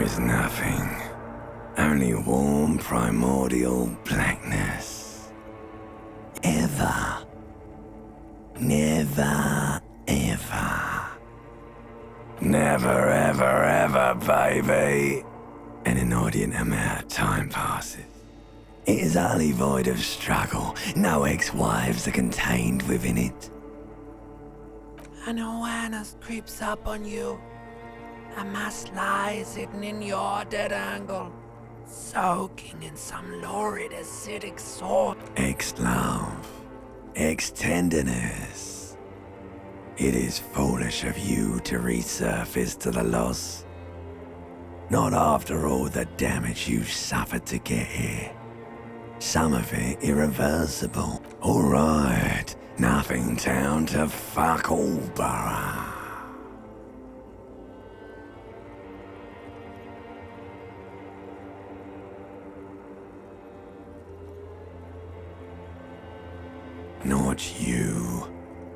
was nothing. Only warm primordial blackness. Ever. Never, ever. Never, ever, ever, baby. An inordinate amount of time passes. It is utterly void of struggle. No ex-wives are contained within it. An awareness creeps up on you. A mass lies hidden in your dead angle, soaking in some lurid acidic salt. Ex-love. Ex-tenderness. It is foolish of you to resurface to the loss. Not after all the damage you suffered to get here. Some of it irreversible. Alright, nothing down to fuck all, borough. Not you.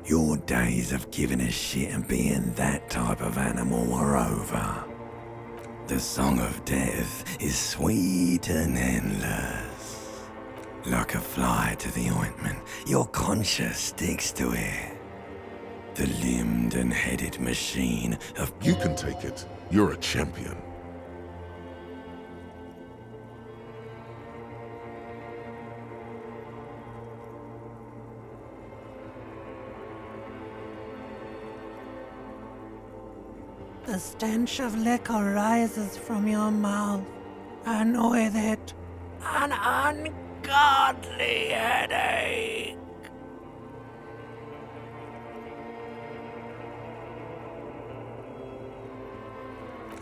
Your days of giving a shit and being that type of animal are over. The song of death is sweet and endless. Like a fly to the ointment, your conscience sticks to it. The limbed and headed machine of... You can take it. You're a champion. The stench of liquor rises from your mouth, and with it, an ungodly headache.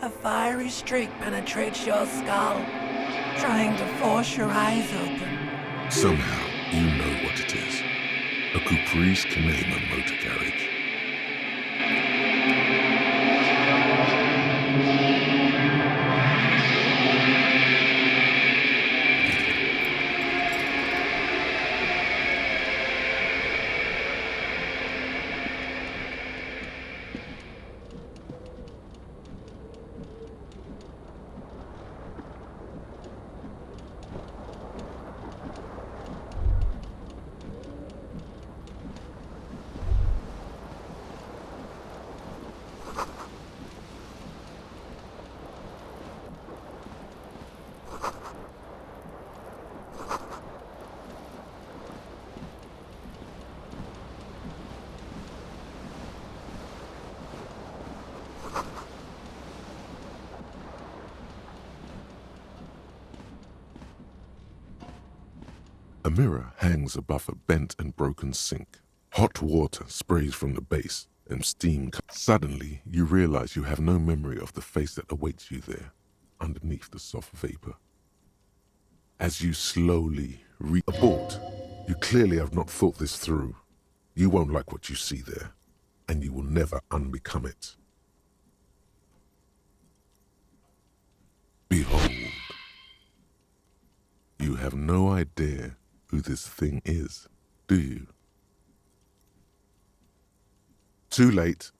A fiery streak penetrates your skull, trying to force your eyes open. Somehow, you know what it is. A Caprice Canema motor carriage. A mirror hangs above a bent and broken sink. Hot water sprays from the base, and steam comes. Suddenly, you realize you have no memory of the face that awaits you there, underneath the soft vapor. As you slowly abort, you clearly have not thought this through. You won't like what you see there, and you will never unbecome it. Behold. You have no idea who this thing is, do you? Too late.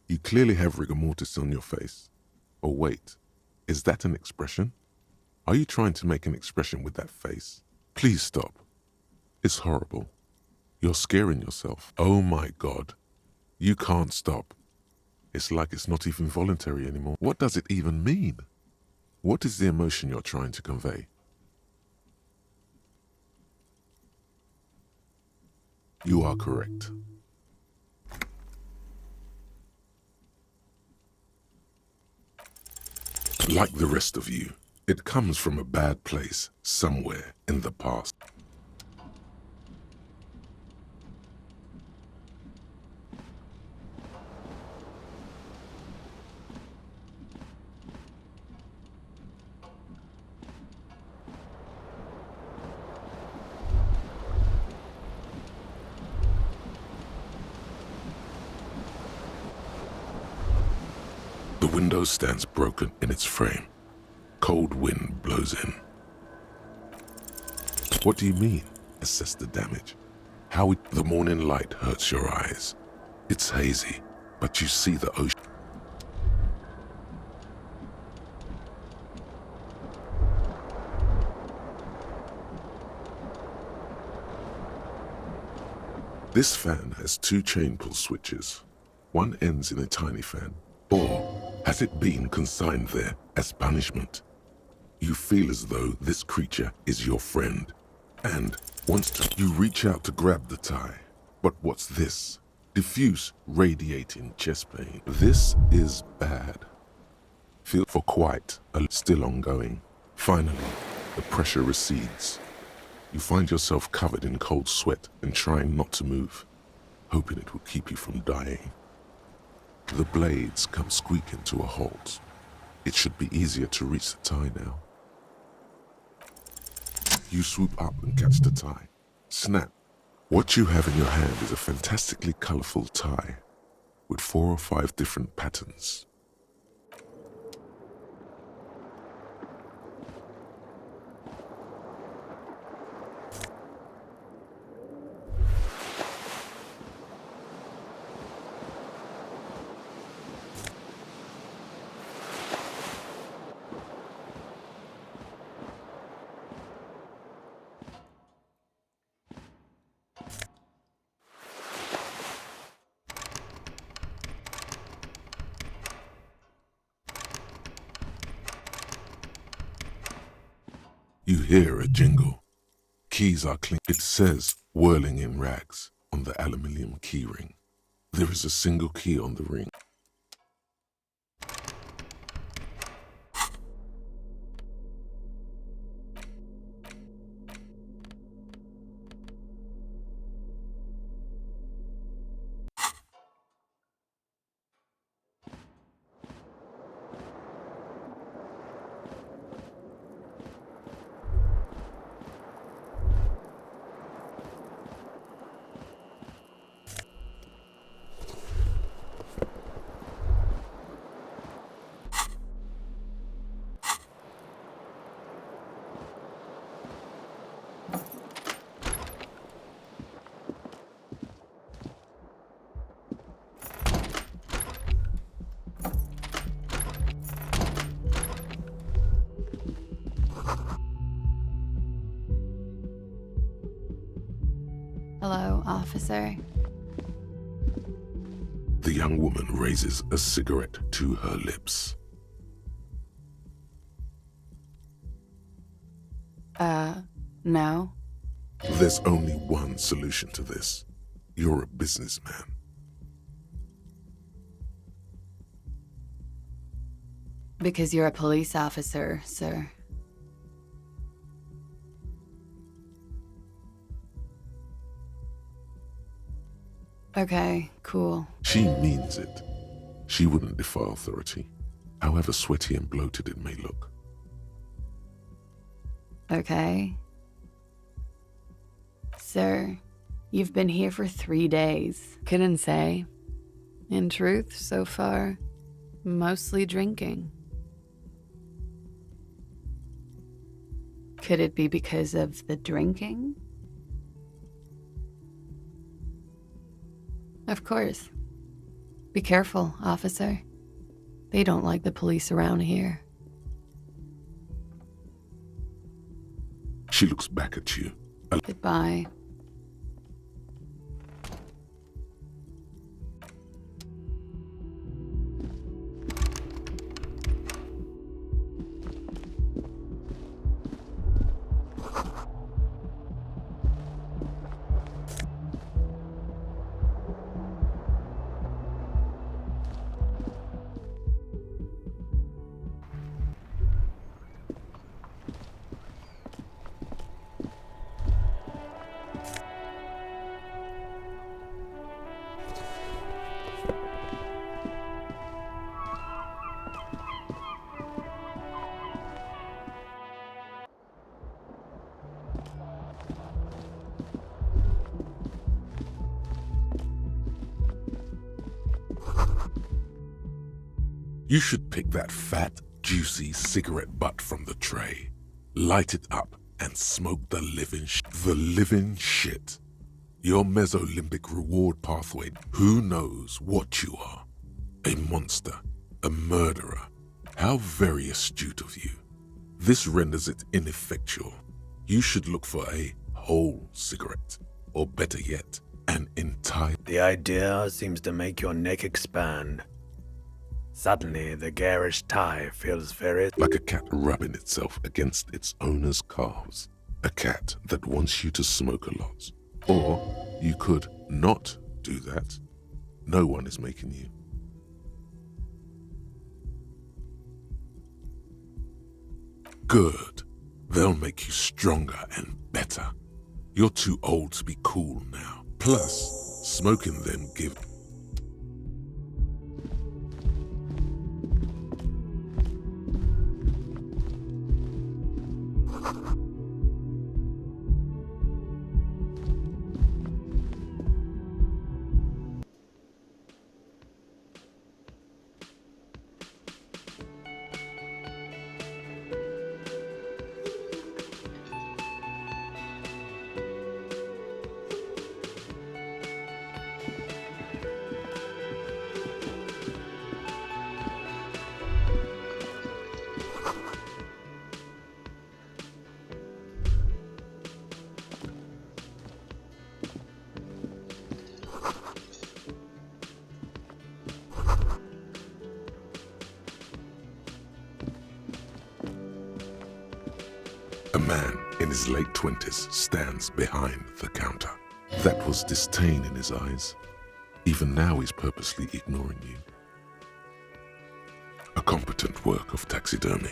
You clearly have rigor mortis on your face. Or wait, is that an expression? Are you trying to make an expression with that face? Please stop. It's horrible. You're scaring yourself. Oh my God. You can't stop. It's like it's not even voluntary anymore. What does it even mean? What is the emotion you're trying to convey? You are correct. Like the rest of you, it comes from a bad place somewhere in the past. The window stands broken in its frame. Cold wind blows in. What do you mean? Assess the damage. The morning light hurts your eyes. It's hazy, but you see the ocean. This fan has 2 chain pull switches. One ends in a tiny fan. Or has it been consigned there as punishment? You feel as though this creature is your friend and wants to. You reach out to grab the tie. But what's this? Diffuse radiating chest pain. This is bad. Feel for quite a still ongoing. Finally, the pressure recedes. You find yourself covered in cold sweat and trying not to move, hoping it will keep you from dying. The blades come squeaking to a halt. It should be easier to reach the tie now. You swoop up and catch the tie. Snap. What you have in your hand is a fantastically colorful tie with 4 or 5 different patterns. You hear a jingle. Keys are clean. It says whirling in rags on the aluminium key ring. There is a single key on the ring. Hello, officer. The young woman raises a cigarette to her lips. No. There's only one solution to this. You're a businessman. Because you're a police officer, sir. Okay, cool. She means it. She wouldn't defy authority, however sweaty and bloated it may look. Okay. Sir, you've been here for 3 days. Couldn't say. In truth, so far, mostly drinking. Could it be because of the drinking? Of course. Be careful, officer. They don't like the police around here. She looks back at you. Goodbye. You should pick that fat, juicy cigarette butt from the tray, light it up, and smoke the living shit. Your mesolimbic reward pathway. Who knows what you are? A monster, a murderer. How very astute of you. This renders it ineffectual. You should look for a whole cigarette, or better yet, an entire... The idea seems to make your neck expand. Suddenly, the garish tie feels very... like a cat rubbing itself against its owner's calves. A cat that wants you to smoke a lot. Or you could not do that. No one is making you. Good. They'll make you stronger and better. You're too old to be cool now. Plus, smoking them give... A man in his late 20s stands behind the counter. That was disdain in his eyes. Even now he's purposely ignoring you. A competent work of taxidermy.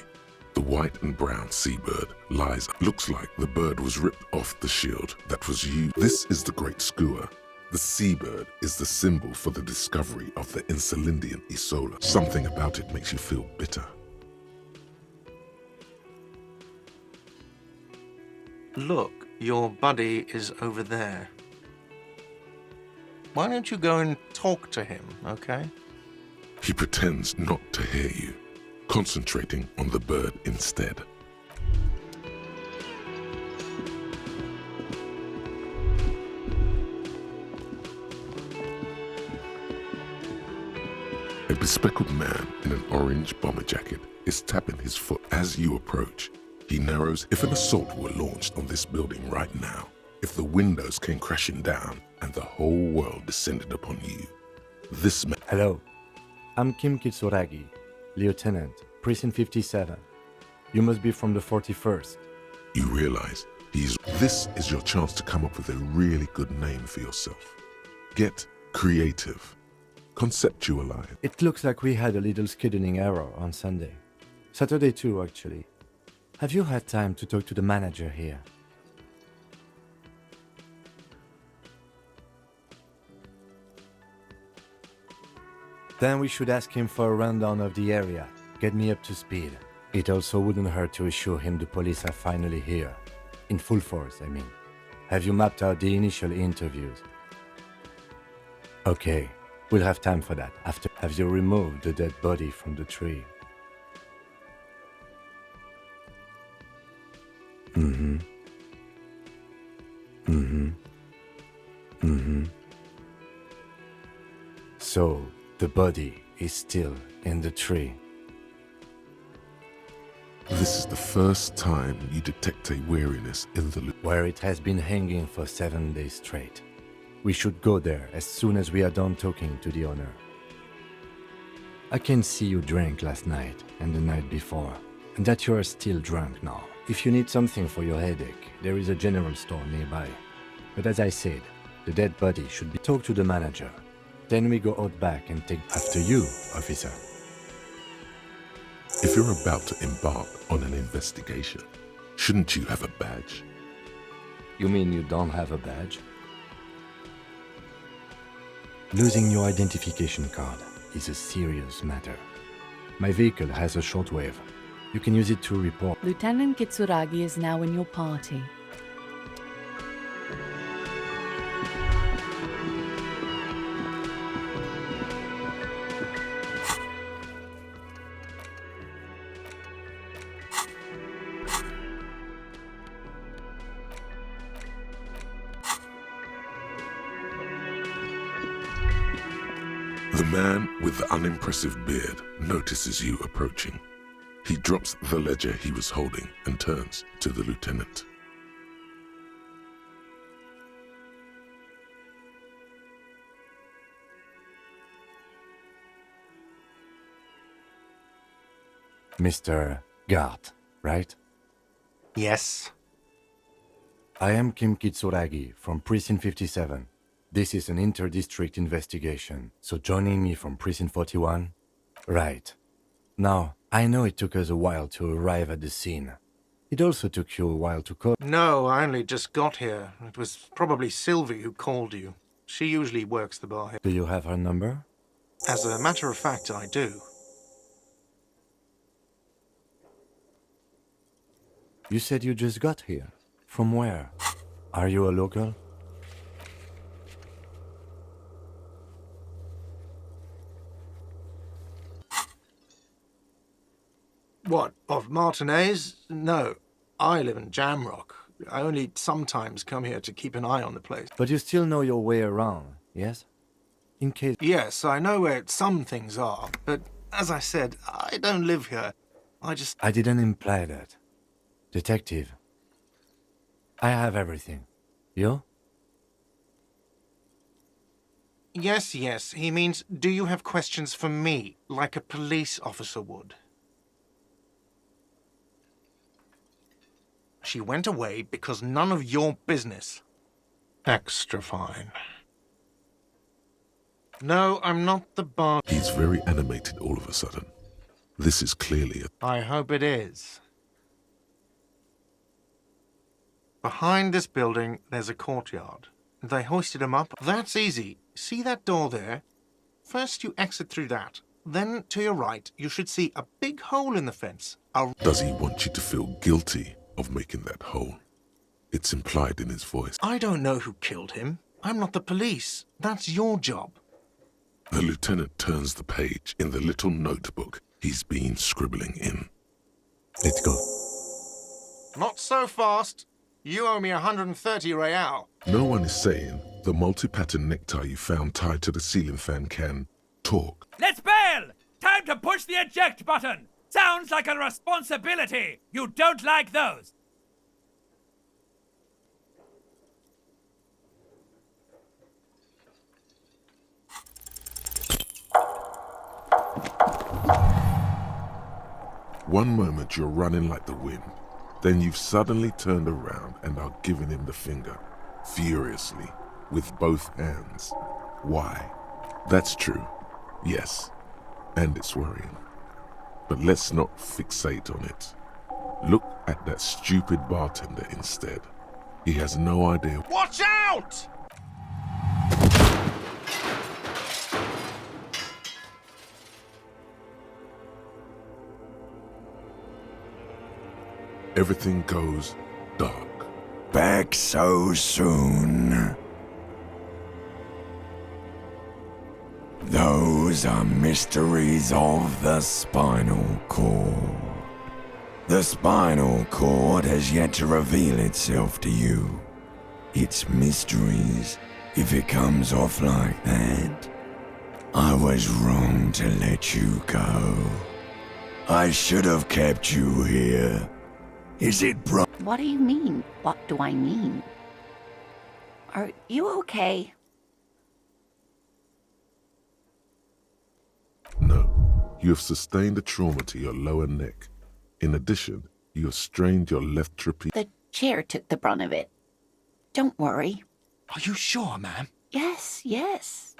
The white and brown seabird looks like the bird was ripped off the shield that was used. This is the great skua. The seabird is the symbol for the discovery of the Insulindian Isola. Something about it makes you feel bitter. Look, your buddy is over there. Why don't you go and talk to him, okay? He pretends not to hear you, concentrating on the bird instead. A bespectacled man in an orange bomber jacket is tapping his foot as you approach. He narrows. If an assault were launched on this building right now, if the windows came crashing down and the whole world descended upon you, this man... Hello, I'm Kim Kitsuragi, Lieutenant, Precinct 57. You must be from the 41st. You realize this is your chance to come up with a really good name for yourself. Get creative. Conceptualize. It looks like we had a little scheduling error on Sunday. Saturday too, actually. Have you had time to talk to the manager here? Then we should ask him for a rundown of the area. Get me up to speed. It also wouldn't hurt to assure him the police are finally here. In full force, I mean. Have you mapped out the initial interviews? Okay, we'll have time for that. Have you removed the dead body from the tree? So, the body is still in the tree. This is the first time you detect a weariness in the loop. Where it has been hanging for 7 days straight. We should go there as soon as we are done talking to the owner. I can see you drank last night and the night before, and that you are still drunk now. If you need something for your headache, there is a general store nearby. But as I said, the dead body should be... Talk to the manager. Then we go out back and take after you, officer. If you're about to embark on an investigation, shouldn't you have a badge? You mean you don't have a badge? Losing your identification card is a serious matter. My vehicle has a shortwave. You can use it to report. Lieutenant Kitsuragi is now in your party. The man with the unimpressive beard notices you approaching. He drops the ledger he was holding and turns to the lieutenant. Mr. Gart, right? Yes. I am Kim Kitsuragi from Precinct 57. This is an inter-district investigation, so joining me from Precinct 41? Right. Now, I know it took us a while to arrive at the scene. It also took you a while to call. No, I only just got here. It was probably Sylvie who called you. She usually works the bar here. Do you have her number? As a matter of fact, I do. You said you just got here. From where? Are you a local? What, of Martinez? No, I live in Jamrock. I only sometimes come here to keep an eye on the place. But you still know your way around, yes? In case... Yes, I know where some things are, but as I said, I don't live here. I didn't imply that. Detective. I have everything. You? Yes, he means, do you have questions for me, like a police officer would? She went away because none of your business. Extra fine. No, I'm not the bar. He's very animated all of a sudden. This is clearly a... I hope it is. Behind this building, there's a courtyard. They hoisted him up. That's easy. See that door there? First you exit through that. Then, to your right, you should see a big hole in the fence. Does he want you to feel guilty of making that hole? It's implied in his voice. I don't know who killed him. I'm not the police. That's your job. The lieutenant turns the page in the little notebook he's been scribbling in. Let's go. Not so fast. You owe me 130 real. No one is saying the multi-pattern necktie you found tied to the ceiling fan can talk. Let's bail! Time to push the eject button! Sounds like a responsibility! You don't like those! One moment you're running like the wind. Then you've suddenly turned around and are giving him the finger, furiously, with both hands. Why? That's true, yes, and it's worrying. But let's not fixate on it. Look at that stupid bartender instead. He has no idea. Watch out! Everything goes dark. Back so soon. Those are mysteries of the spinal cord. The spinal cord has yet to reveal itself to you. It's mysteries if it comes off like that. I was wrong to let you go. I should have kept you here. Is it What do you mean? What do I mean? Are you okay? No, you have sustained a trauma to your lower neck. In addition, you have strained your left trapezius. The chair took the brunt of it. Don't worry. Are you sure, ma'am? Yes.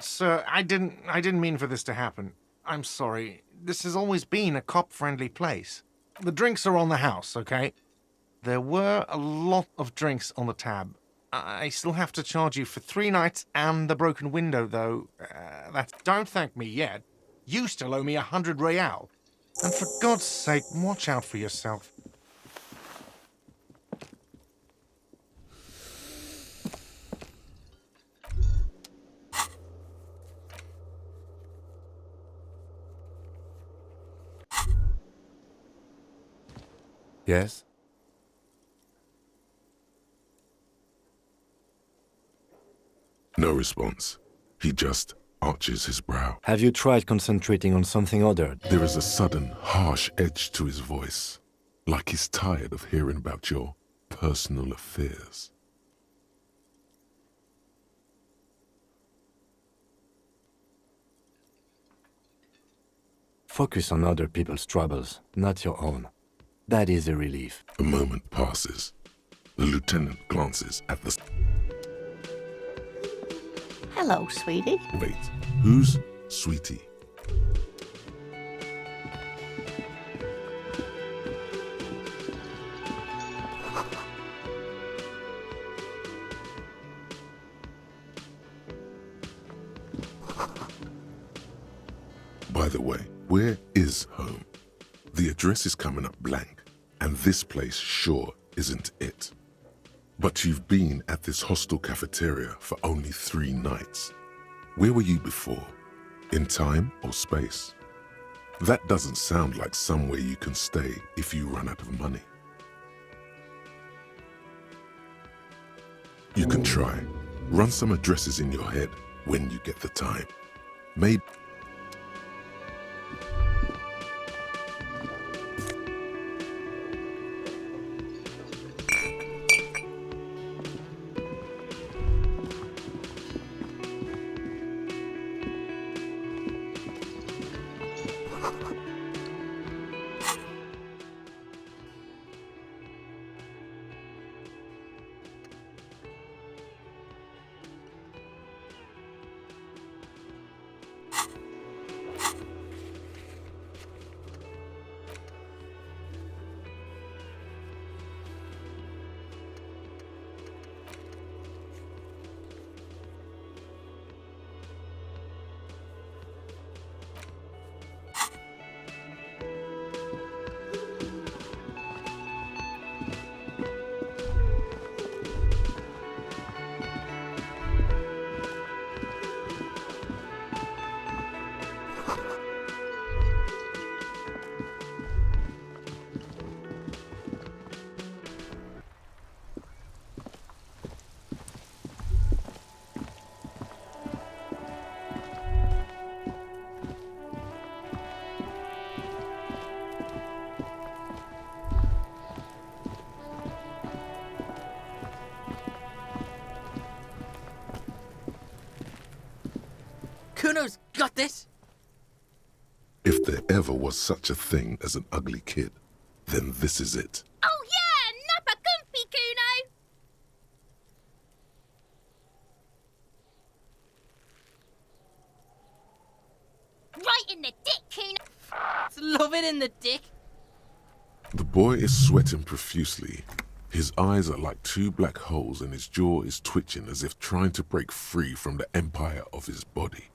Sir, I didn't mean for this to happen. I'm sorry. This has always been a cop-friendly place. The drinks are on the house, okay? There were a lot of drinks on the tab. I still have to charge you for 3 nights and the broken window, though. Don't thank me yet. You still owe me 100 real. And for God's sake, watch out for yourself. Yes? No response. He just arches his brow. Have you tried concentrating on something other? There is a sudden, harsh edge to his voice, like he's tired of hearing about your personal affairs. Focus on other people's troubles, not your own. That is a relief. A moment passes. The lieutenant glances at the... Hello, sweetie. Wait, who's Sweetie? By the way, where is home? The address is coming up blank, and this place sure isn't it. But you've been at this hostel cafeteria for only 3 nights. Where were you before? In time or space? That doesn't sound like somewhere you can stay if you run out of money. You can try. Run some addresses in your head when you get the time. Maybe... Kuno's got this! If there ever was such a thing as an ugly kid, then this is it. Oh yeah, Nappa Gumpy, Kuno! Right in the dick, Kuno! It's loving in the dick. The boy is sweating profusely. His eyes are like 2 black holes and his jaw is twitching as if trying to break free from the empire of his body.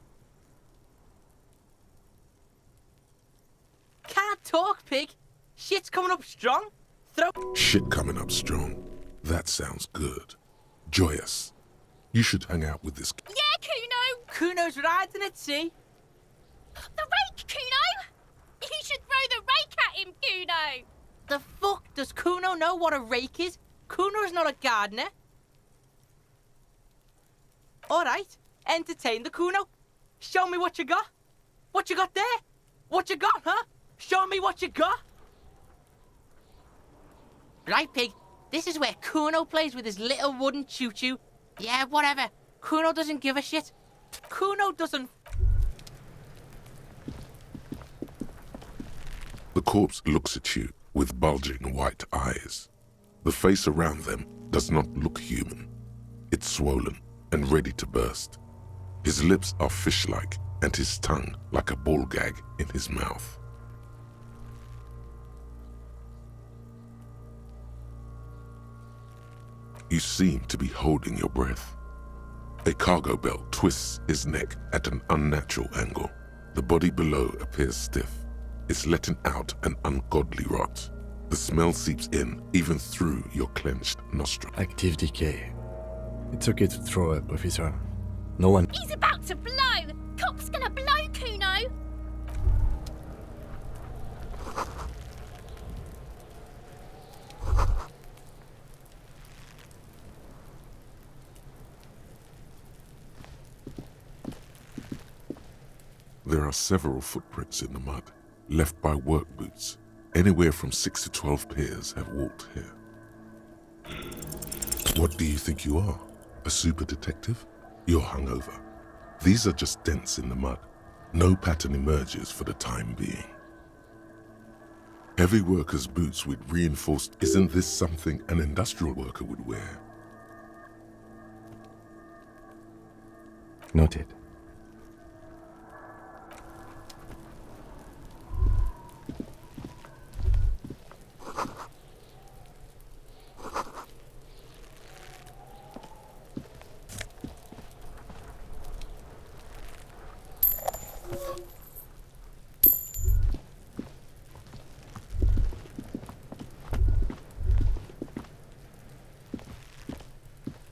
Can't talk, pig. Shit's coming up strong. Shit coming up strong. That sounds good. Joyous. You should hang out with this... Yeah, Kuno! Kuno's riding at sea. The rake, Kuno! You should throw the rake at him, Kuno! The fuck does Kuno know what a rake is? Kuno's not a gardener. Alright, entertain the Kuno. Show me what you got. What you got there? What you got, huh? Show me what you got. Right, pig. This is where Kuno plays with his little wooden choo-choo. Yeah, whatever. Kuno doesn't give a shit. Kuno doesn't... The corpse looks at you with bulging white eyes. The face around them does not look human. It's swollen and ready to burst. His lips are fish-like and his tongue like a ball gag in his mouth. You seem to be holding your breath. A cargo belt twists his neck at an unnatural angle. The body below appears stiff. It's letting out an ungodly rot. The smell seeps in, even through your clenched nostril. Active decay. It's okay to throw up, officer. No one... He's about to blow! Cop's gonna blow, Kuno! There are several footprints in the mud, left by work boots. Anywhere from 6 to 12 pairs have walked here. What do you think you are? A super detective? You're hungover. These are just dents in the mud. No pattern emerges for the time being. Heavy workers' boots with reinforced... Isn't this something an industrial worker would wear? Noted.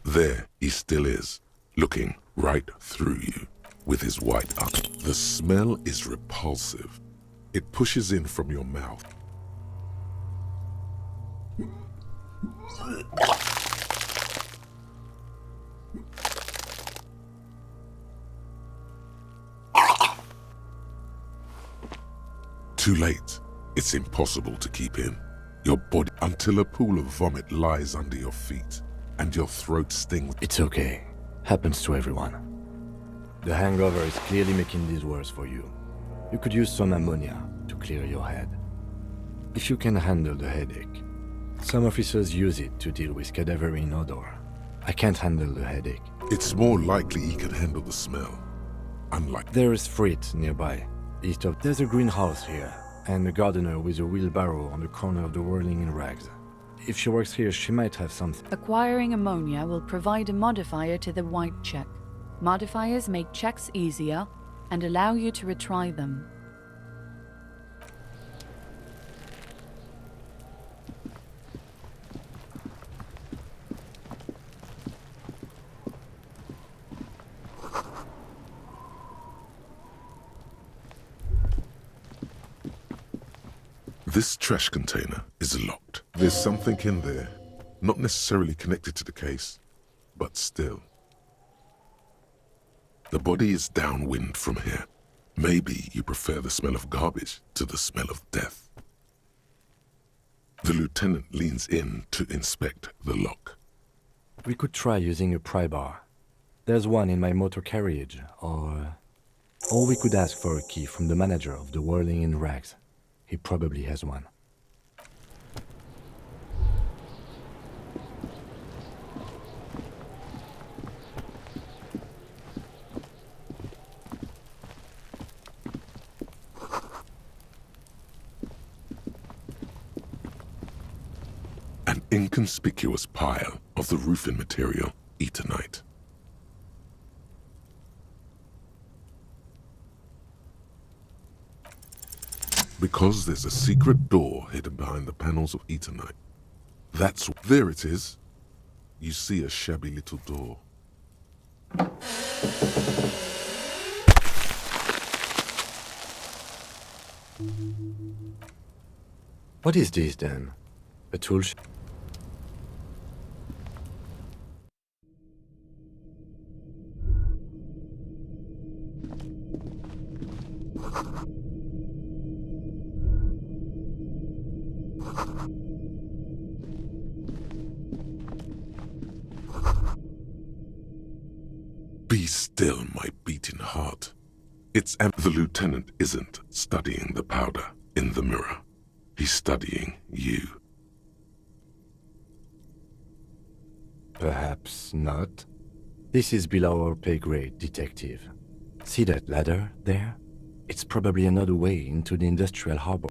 There he still is, looking right through you with his white eye. The smell is repulsive. It pushes in from your mouth. Too late. It's impossible to keep in. Your body until a pool of vomit lies under your feet and your throat stings. It's okay. Happens to everyone. The hangover is clearly making this worse for you. You could use some ammonia to clear your head. If you can handle the headache. Some officers use it to deal with cadaverine odor. I can't handle the headache. It's more likely he can handle the smell. Unlike... There is fruit nearby. East of... There's a greenhouse here, and a gardener with a wheelbarrow on the corner of the whirling in rags. If she works here, she might have something. Acquiring ammonia will provide a modifier to the white check. Modifiers make checks easier and allow you to retry them. This trash container is locked. There's something in there, not necessarily connected to the case, but still. The body is downwind from here. Maybe you prefer the smell of garbage to the smell of death. The lieutenant leans in to inspect the lock. We could try using a pry bar. There's one in my motor carriage, or we could ask for a key from the manager of the whirling in rags. He probably has one. An inconspicuous pile of the roofing material, Eternite. Because there's a secret door hidden behind the panels of Eternite. There it is. You see a shabby little door. What is this then? A tool? Be still, my beating heart. The lieutenant isn't studying the powder in the mirror. He's studying you. Perhaps not. This is below our pay grade, detective. See that ladder there? It's probably another way into the industrial harbor.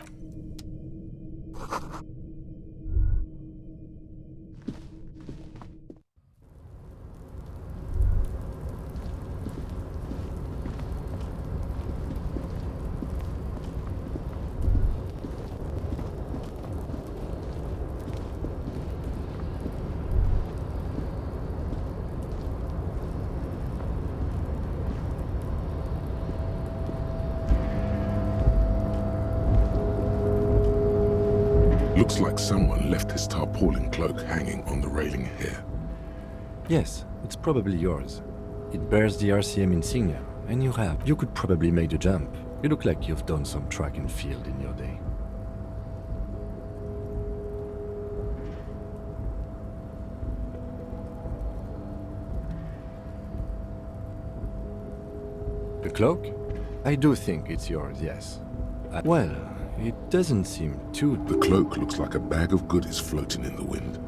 Looks like someone left his tarpaulin cloak hanging on the railing here. Yes, it's probably yours. It bears the RCM insignia, and you could probably make the jump. You look like you've done some track and field in your day. The cloak? I do think it's yours, yes. Well, it doesn't seem too... The cloak looks like a bag of goodies floating in the wind.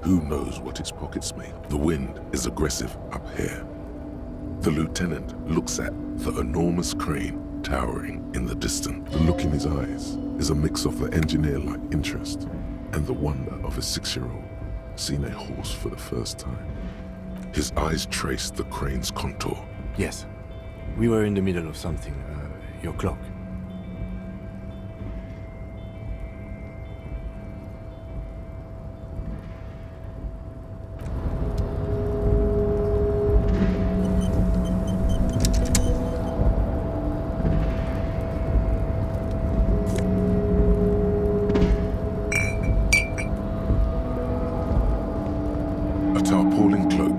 Who knows what its pockets made? The wind is aggressive up here. The lieutenant looks at the enormous crane towering in the distance. The look in his eyes is a mix of the engineer-like interest and the wonder of a 6-year-old seeing a horse for the first time. His eyes trace the crane's contour. Yes. We were in the middle of something. Your clock. A tarpaulin cloak.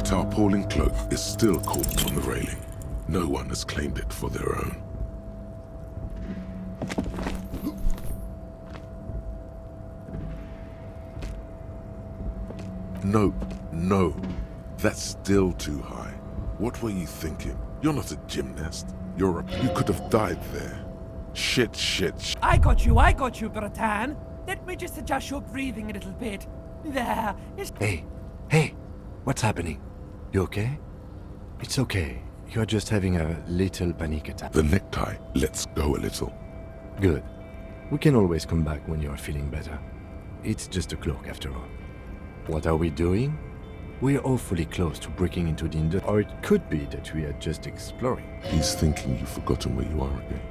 Tarpaulin cloak is still caught on the railing. No one has claimed it for their own. No. That's still too high. What were you thinking? You're not a gymnast. You could have died there. Shit. I got you, Bratan. Let me just adjust your breathing a little bit. There. Hey, what's happening? You okay? It's okay. You're just having a little panic attack. The necktie lets go a little. Good. We can always come back when you're feeling better. It's just a cloak after all. What are we doing? We're awfully close to breaking into the industry, or it could be that we are just exploring. He's thinking you've forgotten where you are again.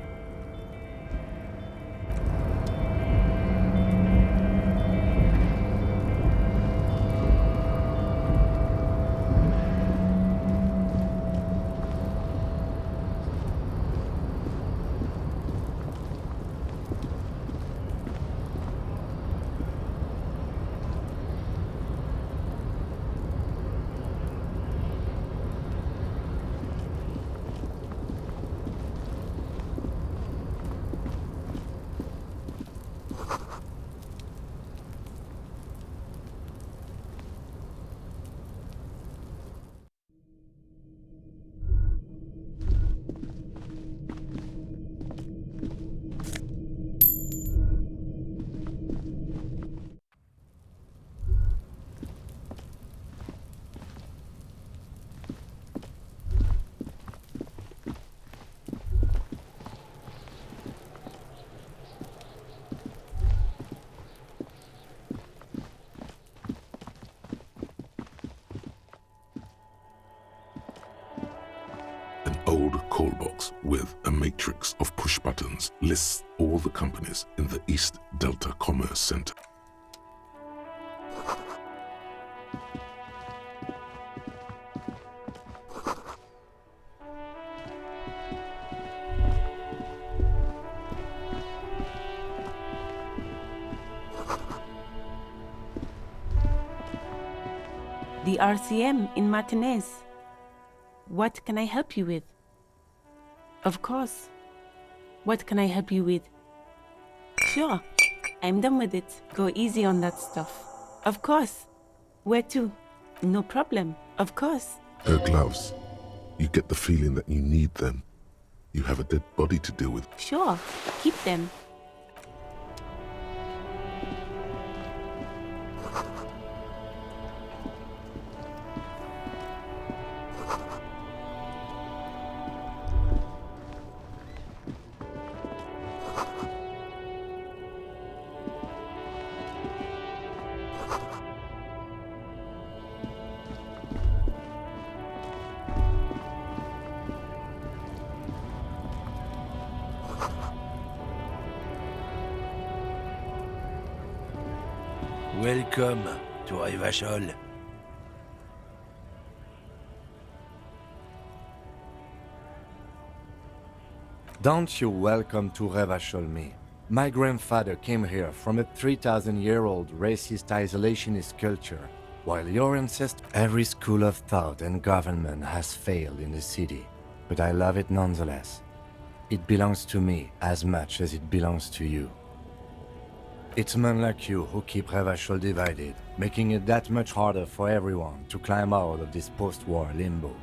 Old call box with a matrix of push buttons lists all the companies in the East Delta Commerce Center. the RCM in Martinez. What can I help you with? Of course. What can I help you with? Sure. I'm done with it. Go easy on that stuff. Of course. Where to? No problem. Of course. Her gloves. You get the feeling that you need them. You have a dead body to deal with. Sure. Keep them. Welcome to Revachol. Don't you welcome to Revachol me. My grandfather came here from a 3,000-year-old racist isolationist culture, while your ancestors... Every school of thought and government has failed in the city, but I love it nonetheless. It belongs to me as much as it belongs to you. It's men like you who keep Revachol divided, making it that much harder for everyone to climb out of this post-war limbo.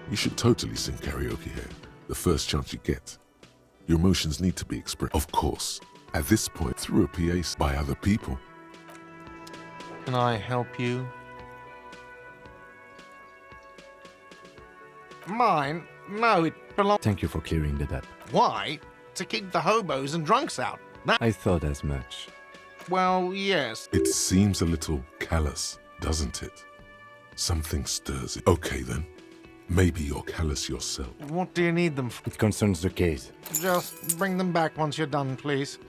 You should totally sing karaoke here, the first chance you get. Your emotions need to be expressed, of course, at this point through a PA by other people. Can I help you? Mine? No, it belongs... Thank you for clearing that up. Why? To keep the hobos and drunks out. I thought as much. Well, yes. It seems a little callous, doesn't it? Something stirs it. Okay then. Maybe you're callous yourself. What do you need them for? It concerns the case. Just bring them back once you're done, please.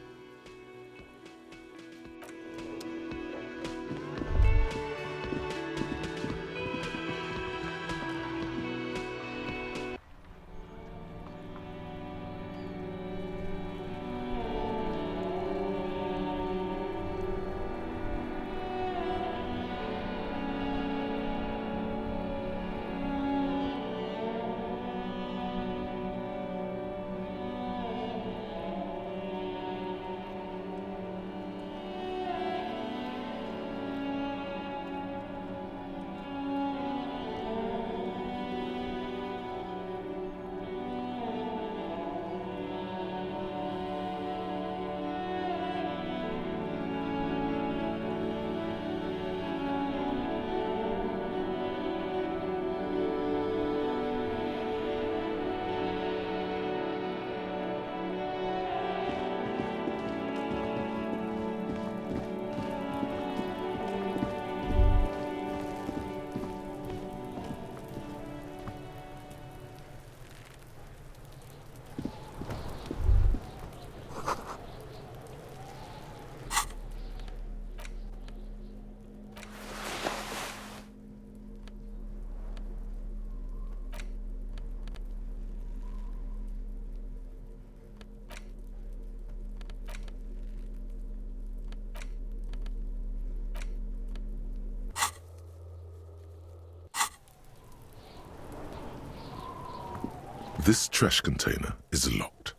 This trash container is locked.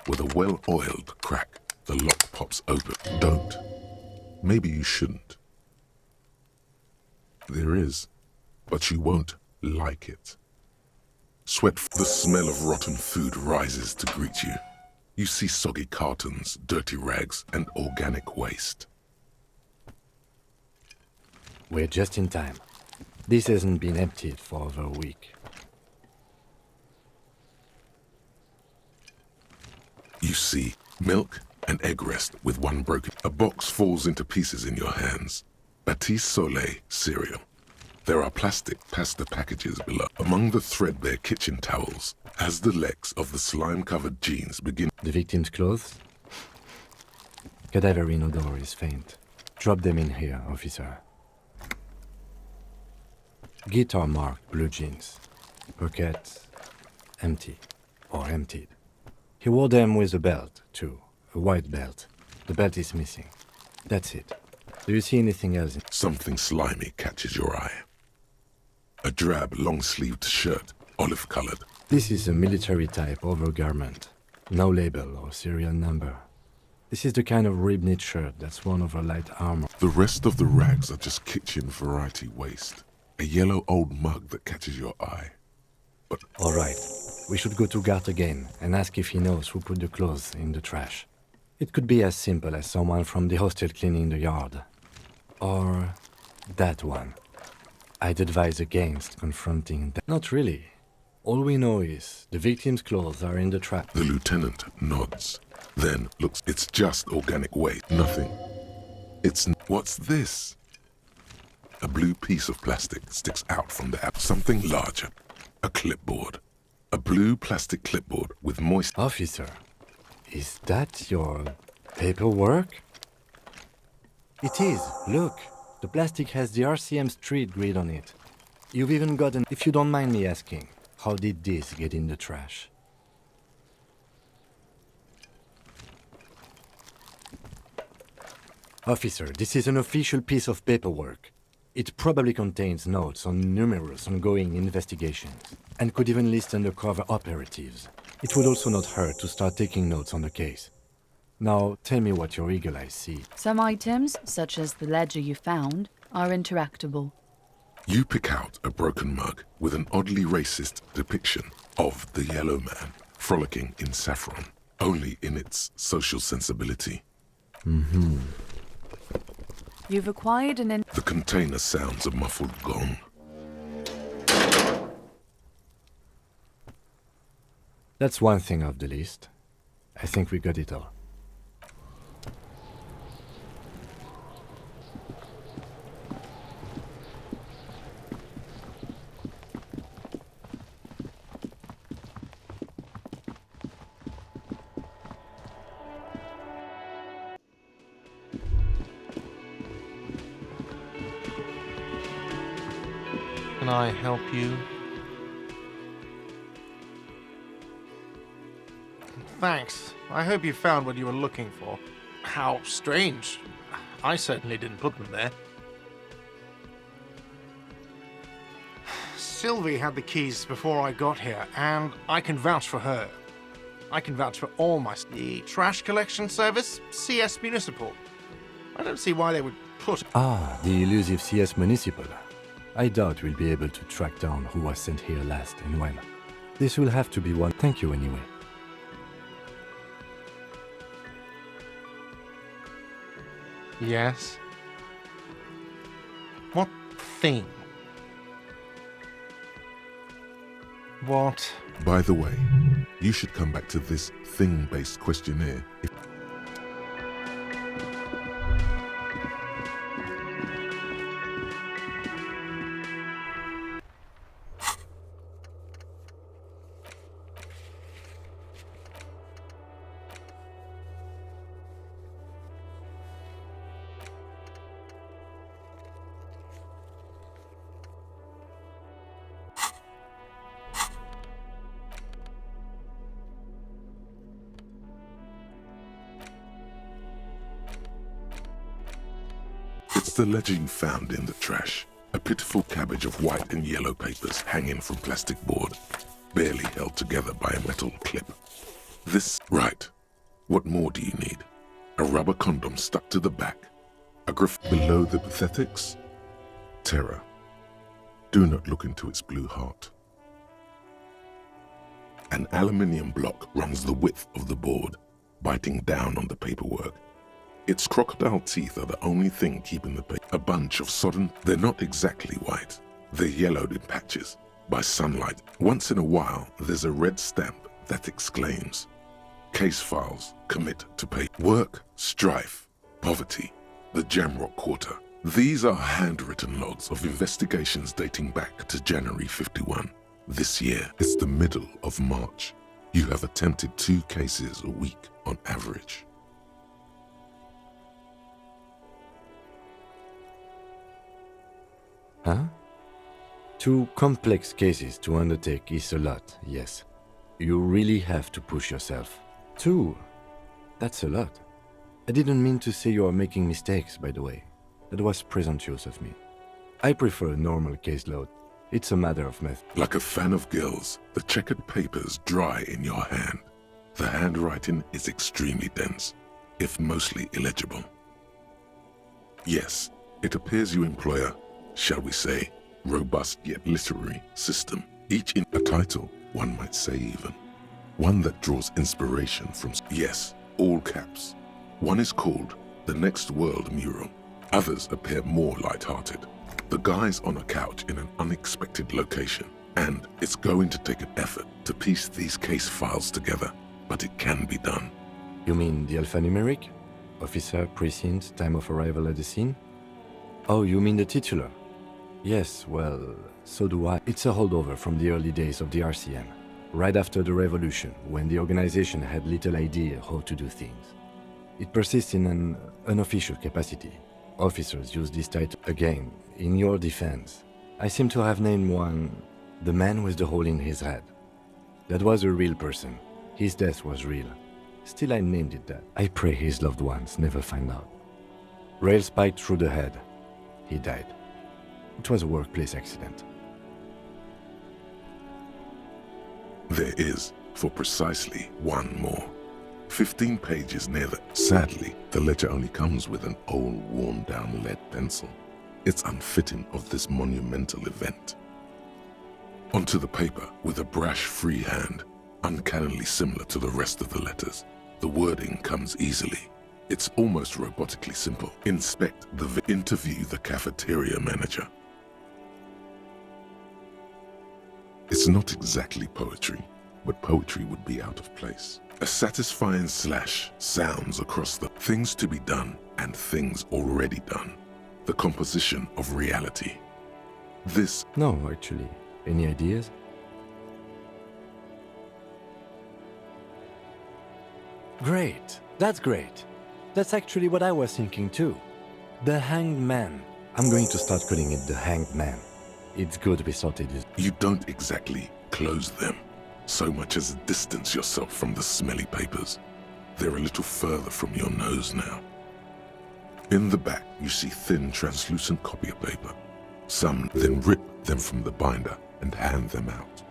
With a well-oiled crack, the lock pops open. Don't. Maybe you shouldn't. There is, but you won't like it. The smell of rotten food rises to greet you. You see soggy cartons, dirty rags, and organic waste. We're just in time. This hasn't been emptied for over a week. You see milk and egg rest with one broken. A box falls into pieces in your hands. Batiste Soleil cereal. There are plastic pasta packages below. Among the threadbare kitchen towels, as the legs of the slime-covered jeans begin... The victim's clothes? Cadaverine odor is faint. Drop them in here, officer. Guitar-marked blue jeans. Pockets empty or emptied. He wore them with a belt, too. A white belt. The belt is missing. That's it. Do you see anything else? Something slimy catches your eye. A drab, long-sleeved shirt, olive-colored. This is a military-type overgarment. No label or serial number. This is the kind of rib-knit shirt that's worn over light armor. The rest of the rags are just kitchen variety waste. A yellow old mug that catches your eye. But... All right. We should go to Gart again and ask if he knows who put the clothes in the trash. It could be as simple as someone from the hostel cleaning the yard. Or that one. I'd advise against confronting that. Not really. All we know is the victim's clothes are in the trap. The lieutenant nods, then looks. It's just organic waste. Nothing. What's this? A blue piece of plastic sticks out from the app. Something larger. A clipboard. A blue plastic clipboard with moist... Officer, is that your paperwork? It is. Look, the plastic has the RCM street grid on it. You've even got an... If you don't mind me asking, how did this get in the trash? Officer, this is an official piece of paperwork. It probably contains notes on numerous ongoing investigations, and could even list undercover operatives. It would also not hurt to start taking notes on the case. Now, tell me what your eagle eyes see. Some items, such as the ledger you found, are interactable. You pick out a broken mug with an oddly racist depiction of the yellow man frolicking in saffron, only in its social sensibility. Mm-hmm. You've acquired The container sounds a muffled gong. That's one thing off the list. I think we got it all. Can I help you? Thanks. I hope you found what you were looking for. How strange. I certainly didn't put them there. Sylvie had the keys before I got here, and I can vouch for her. I can vouch for all my... The trash collection service, CS Municipal. I don't see why they would put... Ah, the elusive CS Municipal. I doubt we'll be able to track down who was sent here last and when. This will have to be one. Thank you anyway. Yes? What thing? What? By the way, you should come back to this thing-based questionnaire if... It's the ledger you found in the trash. A pitiful cabbage of white and yellow papers hanging from plastic board, barely held together by a metal clip. This... Right. What more do you need? A rubber condom stuck to the back. A graph below the pathetics? Terror. Do not look into its blue heart. An aluminium block runs the width of the board, biting down on the paperwork. Its crocodile teeth are the only thing keeping the paper. A bunch of sodden... They're not exactly white. They're yellowed in patches by sunlight. Once in a while, there's a red stamp that exclaims, "Case files, commit to pay." Work, strife, poverty, the Jamrock Quarter. These are handwritten logs of investigations dating back to January 51. This year, it's the middle of March. You have attempted 2 cases a week on average. Huh? 2 complex cases to undertake is a lot, yes. You really have to push yourself. 2? That's a lot. I didn't mean to say you are making mistakes, by the way. That was presumptuous of me. I prefer a normal caseload. It's a matter of method. Like a fan of gills, the checkered papers dry in your hand. The handwriting is extremely dense, if mostly illegible. Yes, it appears you employ a, shall we say, robust yet literary system, each in a title, one might say even. One that draws inspiration from, yes, all caps. One is called The Next World Mural. Others appear more light-hearted. The guy's on a couch in an unexpected location, and it's going to take an effort to piece these case files together, but it can be done. You mean the alphanumeric? Officer, precinct, time of arrival at the scene? Oh, you mean the titular? Yes, well, so do I. It's a holdover from the early days of the RCM, right after the revolution, when the organization had little idea how to do things. It persists in an unofficial capacity. Officers use this title again, in your defense. I seem to have named one, the man with the hole in his head. That was a real person. His death was real. Still, I named it that. I pray his loved ones never find out. Rail spiked through the head. He died. It was a workplace accident. There is, for precisely one more. 15 pages near the... Sadly, the ledger only comes with an old, worn-down lead pencil. It's unfitting of this monumental event. Onto the paper, with a brash free hand, uncannily similar to the rest of the letters, the wording comes easily. It's almost robotically simple. Inspect the interview the cafeteria manager. It's not exactly poetry, but poetry would be out of place. A satisfying slash sounds across the things to be done and things already done. The composition of reality. This... No, actually. Any ideas? Great. That's great. That's actually what I was thinking too. The Hanged Man. I'm going to start calling it the Hanged Man. It's good to be sorted. You don't exactly close them, so much as distance yourself from the smelly papers. They're a little further from your nose now. In the back, you see thin, translucent copier paper. Some then rip them from the binder and hand them out,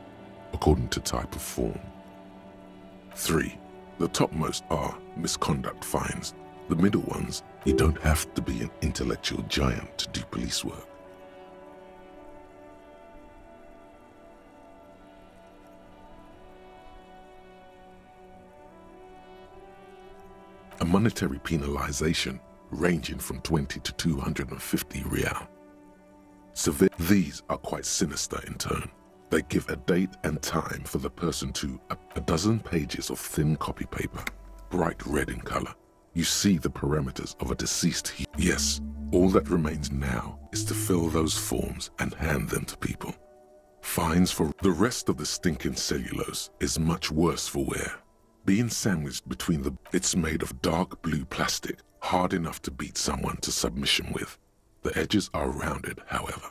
according to type of form. 3. The topmost are misconduct fines. The middle ones, you don't have to be an intellectual giant to do police work. A monetary penalization ranging from 20 to 250 real. These are quite sinister in tone. They give a date and time for the person to a dozen pages of thin copy paper, bright red in color. You see the parameters of a deceased. Yes, all that remains now is to fill those forms and hand them to people. Fines for the rest of the stinking cellulose is much worse for wear. Being sandwiched between it's made of dark blue plastic, hard enough to beat someone to submission with. The edges are rounded, however.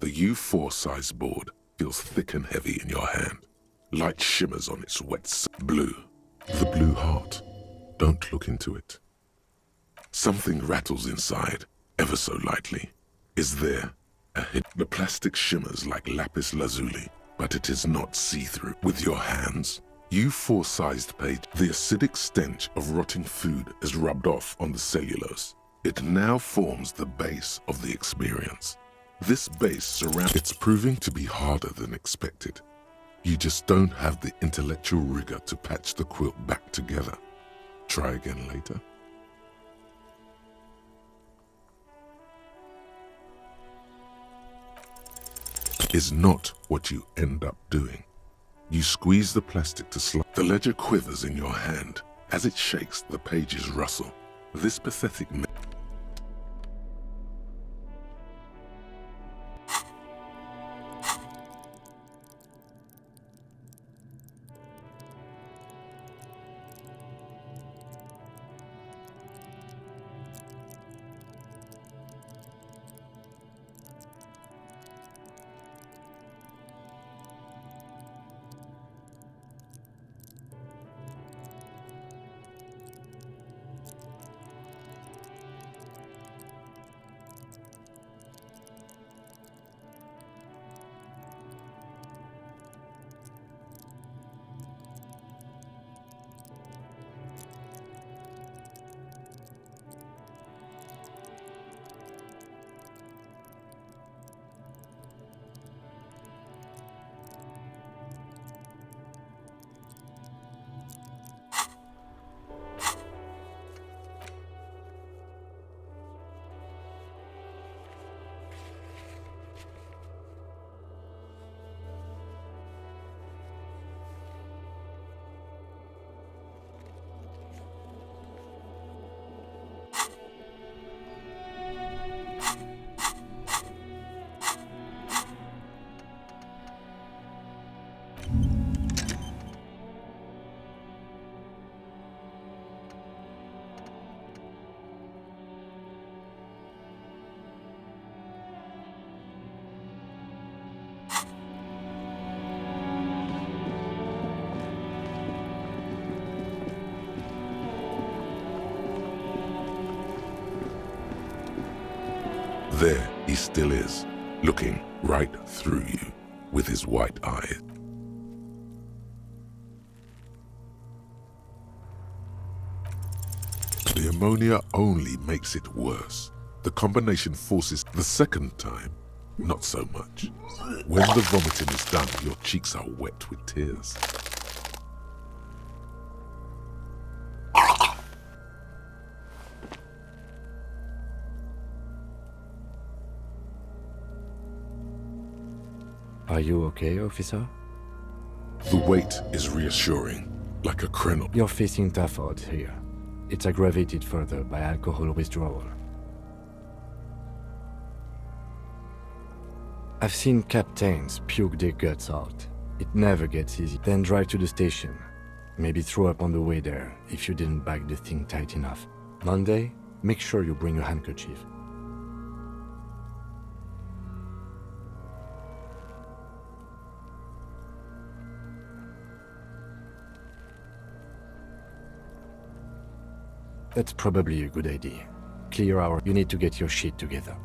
The U4 size board feels thick and heavy in your hand. Light shimmers on its wet blue. The blue heart. Don't look into it. Something rattles inside, ever so lightly. Is there a hit? The plastic shimmers like lapis lazuli, but it is not see-through. With your hands, U4 sized page, the acidic stench of rotting food is rubbed off on the cellulose. It now forms the base of the experience. This base surrounds... It's proving to be harder than expected. You just don't have the intellectual rigor to patch the quilt back together. Try again later. Is not what you end up doing. You squeeze the plastic to slide. The ledger quivers in your hand. As it shakes, the pages rustle. This pathetic There he still is, looking right through you with his white eyes. The ammonia only makes it worse. The combination forces the second time, not so much. When the vomiting is done, your cheeks are wet with tears. Are you okay, officer? The weight is reassuring, like a krenel. You're facing tough odds here. It's aggravated further by alcohol withdrawal. I've seen captains puke their guts out. It never gets easy. Then drive to the station. Maybe throw up on the way there if you didn't bag the thing tight enough. Monday, make sure you bring a handkerchief. That's probably a good idea. Clear hour. You need to get your shit together.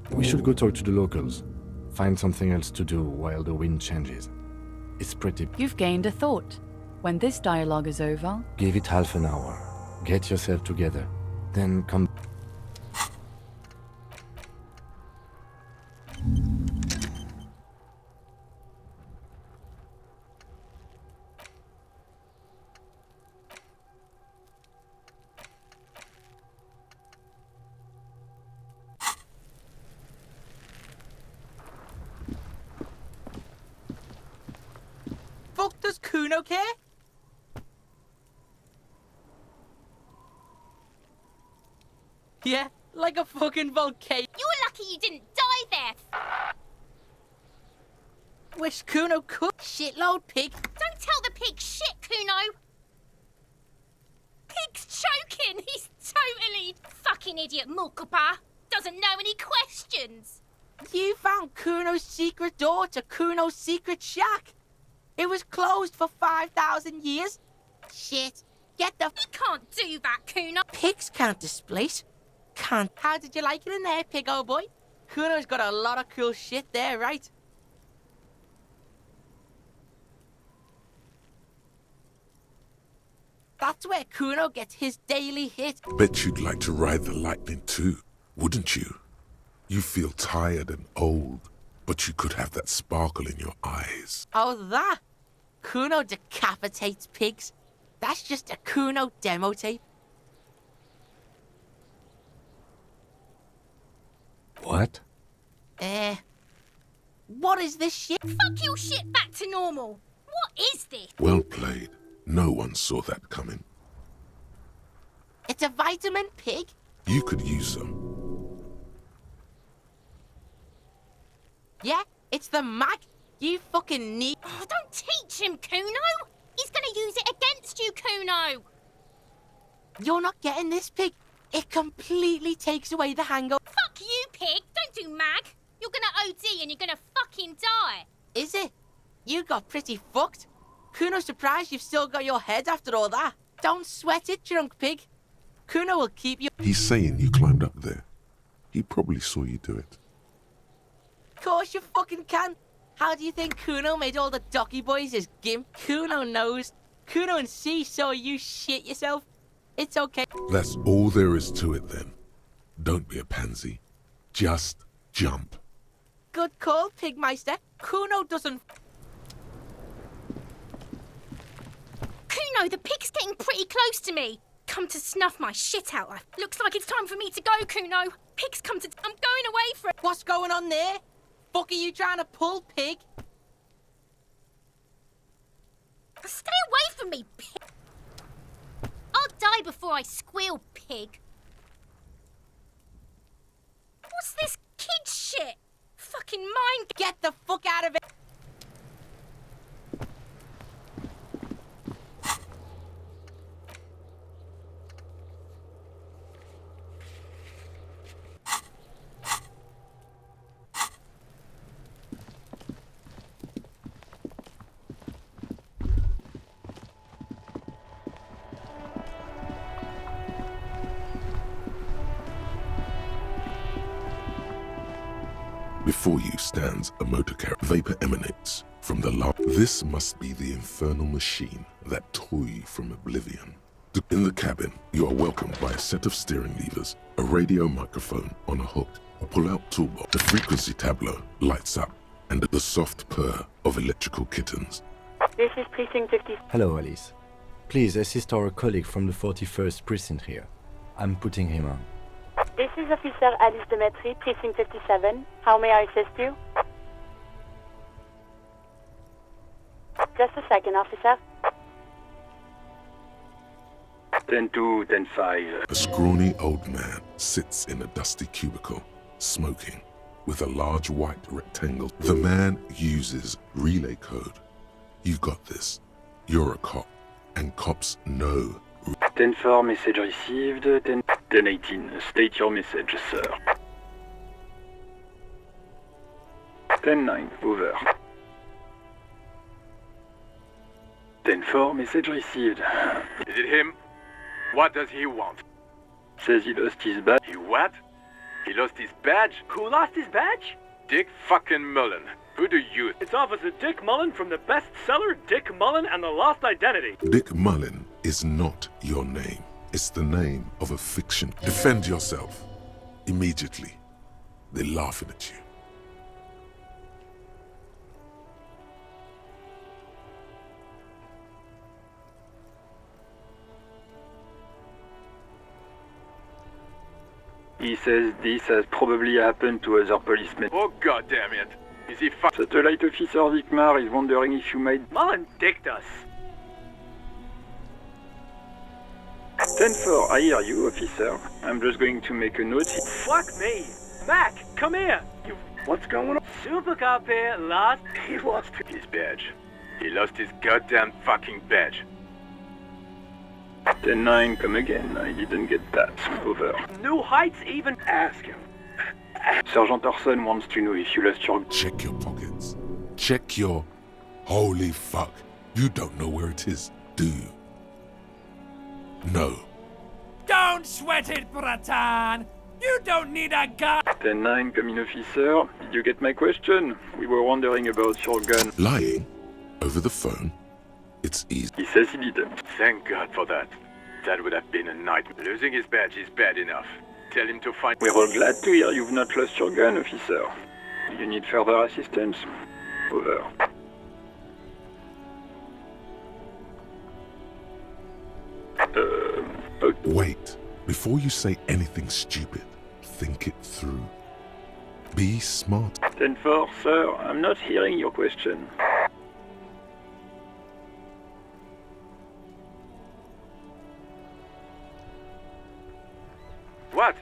We should go talk to the locals. Find something else to do while the wind changes. It's pretty... You've gained a thought. When this dialogue is over, Give it half an hour. Get yourself together. Then come... Fuck does Kuno care? Yeah, like a fucking volcano. You're lucky you didn't die there. Wish Kuno could. Shitload pig. Don't tell the pig shit, Kuno. Pig's choking. He's totally fucking idiot Mulkapa. Doesn't know any questions. You found Kuno's secret door to Kuno's secret shack. It was closed for 5,000 years. Shit. Get the... You can't do that, Kuno. Pigs can't displace. Can't. How did you like it in there, pig old boy? Kuno's got a lot of cool shit there, right? That's where Kuno gets his daily hit. Bet you'd like to ride the lightning too, wouldn't you? You feel tired and old, but you could have that sparkle in your eyes. Oh, that? Kuno decapitates pigs. That's just a Kuno demo tape. What? What is this shit? Fuck your shit back to normal. What is this? Well played. No one saw that coming. It's a vitamin pig? You could use some. Yeah, it's the mag. You fucking need... Oh, don't teach him, Kuno. He's gonna use it against you, Kuno. You're not getting this, pig. It completely takes away the hangover. Fuck you, pig. Don't do mag. You're gonna OD and you're gonna fucking die. Is it? You got pretty fucked. Kuno's surprised you've still got your head after all that. Don't sweat it, drunk pig. Kuno will keep you... He's saying you climbed up there. He probably saw you do it. Of course you fucking can. How do you think Kuno made all the docky boys his gimp? Kuno knows. Kuno and C saw you shit yourself. It's okay. That's all there is to it then. Don't be a pansy. Just jump. Good call, Pigmeister. Kuno doesn't... Kuno, the pig's getting pretty close to me. Come to snuff my shit out. Looks like it's time for me to go, Kuno. Pig's come to... I'm going away for it. What's going on there? Fuck are you trying to pull, pig? Stay away from me, pig. I'll die before I squeal, pig. What's this kid shit? Fucking mind... Get the fuck out of it! Before you stands a motor carriage. Vapor emanates from the This must be the infernal machine that tore you from oblivion. In the cabin, you are welcomed by a set of steering levers, a radio microphone on a hook, a pull-out toolbox. The frequency tableau lights up, and the soft purr of electrical kittens. This is Precinct 50. Hello, Alice. Please assist our colleague from the 41st Precinct here. I'm putting him on. This is Officer Alice Demetri, Precinct 57. How may I assist you? Just a second, officer. 10-2, 10-5. A scrawny old man sits in a dusty cubicle, smoking, with a large white rectangle. The man uses relay code. You got this. You're a cop, and cops know. 10-4, message received. 10-18, state your message, sir. 10-9, over. 10-4, message received. Is it him? What does he want? Says he lost his badge. He what? He lost his badge? Who lost his badge? Dick fucking Mullen. Who do you? It's Officer Dick Mullen from the bestseller Dick Mullen and the Lost Identity. Dick Mullen is not your name. It's the name of a fiction. Defend yourself. Immediately. They're laughing at you. He says this has probably happened to other policemen. Oh, god damn it. Is he Satellite Officer Vikmar is wondering if you made... Mullen dicked us. 10-4, I hear you, officer. I'm just going to make a note. Fuck me. Mac, come here. What's going on? Super cop here lost... He lost his badge. He lost his goddamn fucking badge. 10-9, come again. I didn't get that. Over. New Heights even... Ask him. Sergeant Orson wants to know if you lost your... Check your pockets. Check your... Holy fuck. You don't know where it is, do you? No. Don't sweat it, Bratan! You don't need a gun! 10-9, come in, officer. Did you get my question? We were wondering about your gun. Lying? Over the phone? It's easy. He says he didn't. Thank God for that. That would have been a nightmare. Losing his badge is bad enough. Tell him to find... We're all glad to hear you've not lost your gun, officer. Do you need further assistance? Over. Okay. Wait. Before you say anything stupid, think it through. Be smart. 10-4, sir. I'm not hearing your question. What?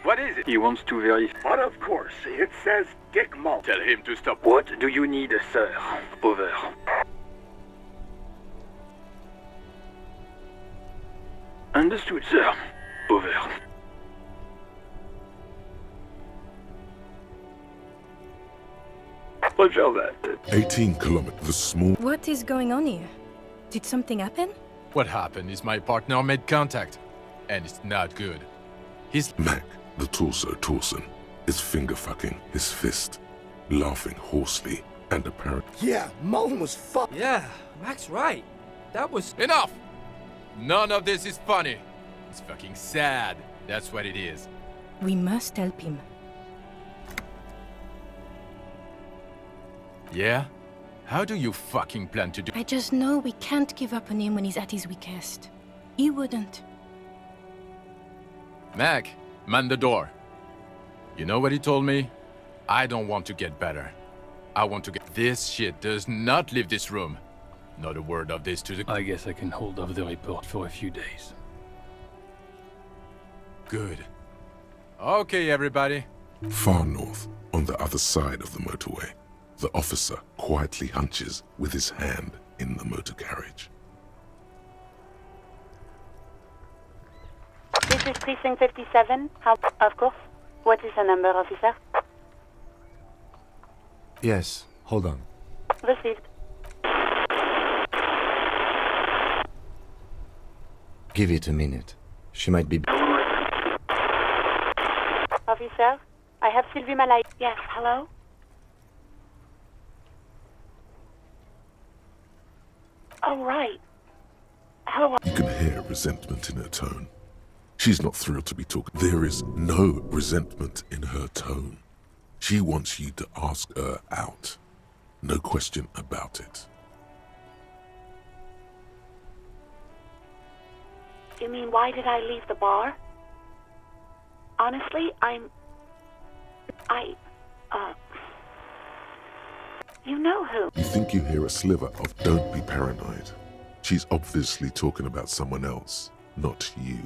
What is it? He wants to verify. But of course, it says Dick Mullen. Tell him to stop. What do you need, sir? Over. Understood, sir. Over. Roger that. 18 kilometers. The small... What is going on here? Did something happen? What happened is my partner made contact, and it's not good. He's... Mac, the torso Torson, is finger-fucking his fist, laughing hoarsely and apparently... Yeah, Mullen was fucked. Yeah, Mac's right. That was... Enough! None of this is funny. It's fucking sad. That's what it is. We must help him. Yeah? How do you fucking plan to do... I just know we can't give up on him when he's at his weakest. He wouldn't. Mac, man the door. You know what he told me? I don't want to get better. I want to get... This shit does not leave this room. Not a word of this to the... I guess I can hold off the report for a few days. Good. Okay, everybody. Far north, on the other side of the motorway, the officer quietly hunches with his hand in the motor carriage. This is Precinct 57. How? Of course. What is the number, officer? Yes, hold on. Received. Give it a minute. She might be... Officer, I have Sylvie Malay. Yes, hello? Oh, right. Hello. You can hear resentment in her tone. She's not thrilled to be talking. There is no resentment in her tone. She wants you to ask her out. No question about it. You mean, why did I leave the bar? Honestly, you know who. You think you hear a sliver of "don't be paranoid." She's obviously talking about someone else, not you.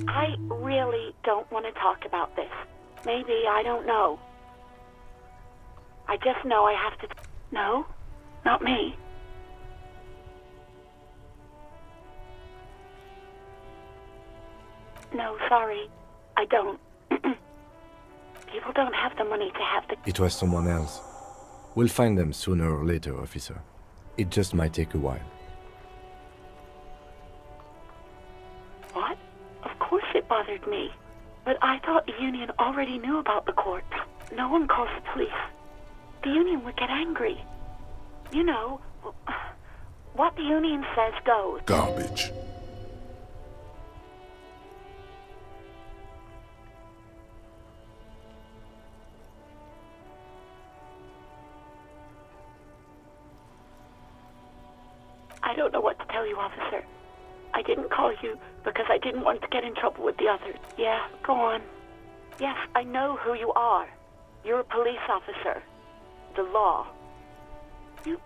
I really don't want to talk about this. Maybe, I don't know. I just know I have to... No, not me. No, sorry. I don't. People don't have the money to have the... It was someone else. We'll find them sooner or later, officer. It just might take a while. What? Of course it bothered me. But I thought the Union already knew about the court. No one calls the police. The Union would get angry. You know, what the Union says goes. Garbage. I don't know what to tell you, officer. I didn't call you because I didn't want to get in trouble with the others. Yeah, go on. Yes, I know who you are. You're a police officer. The law. You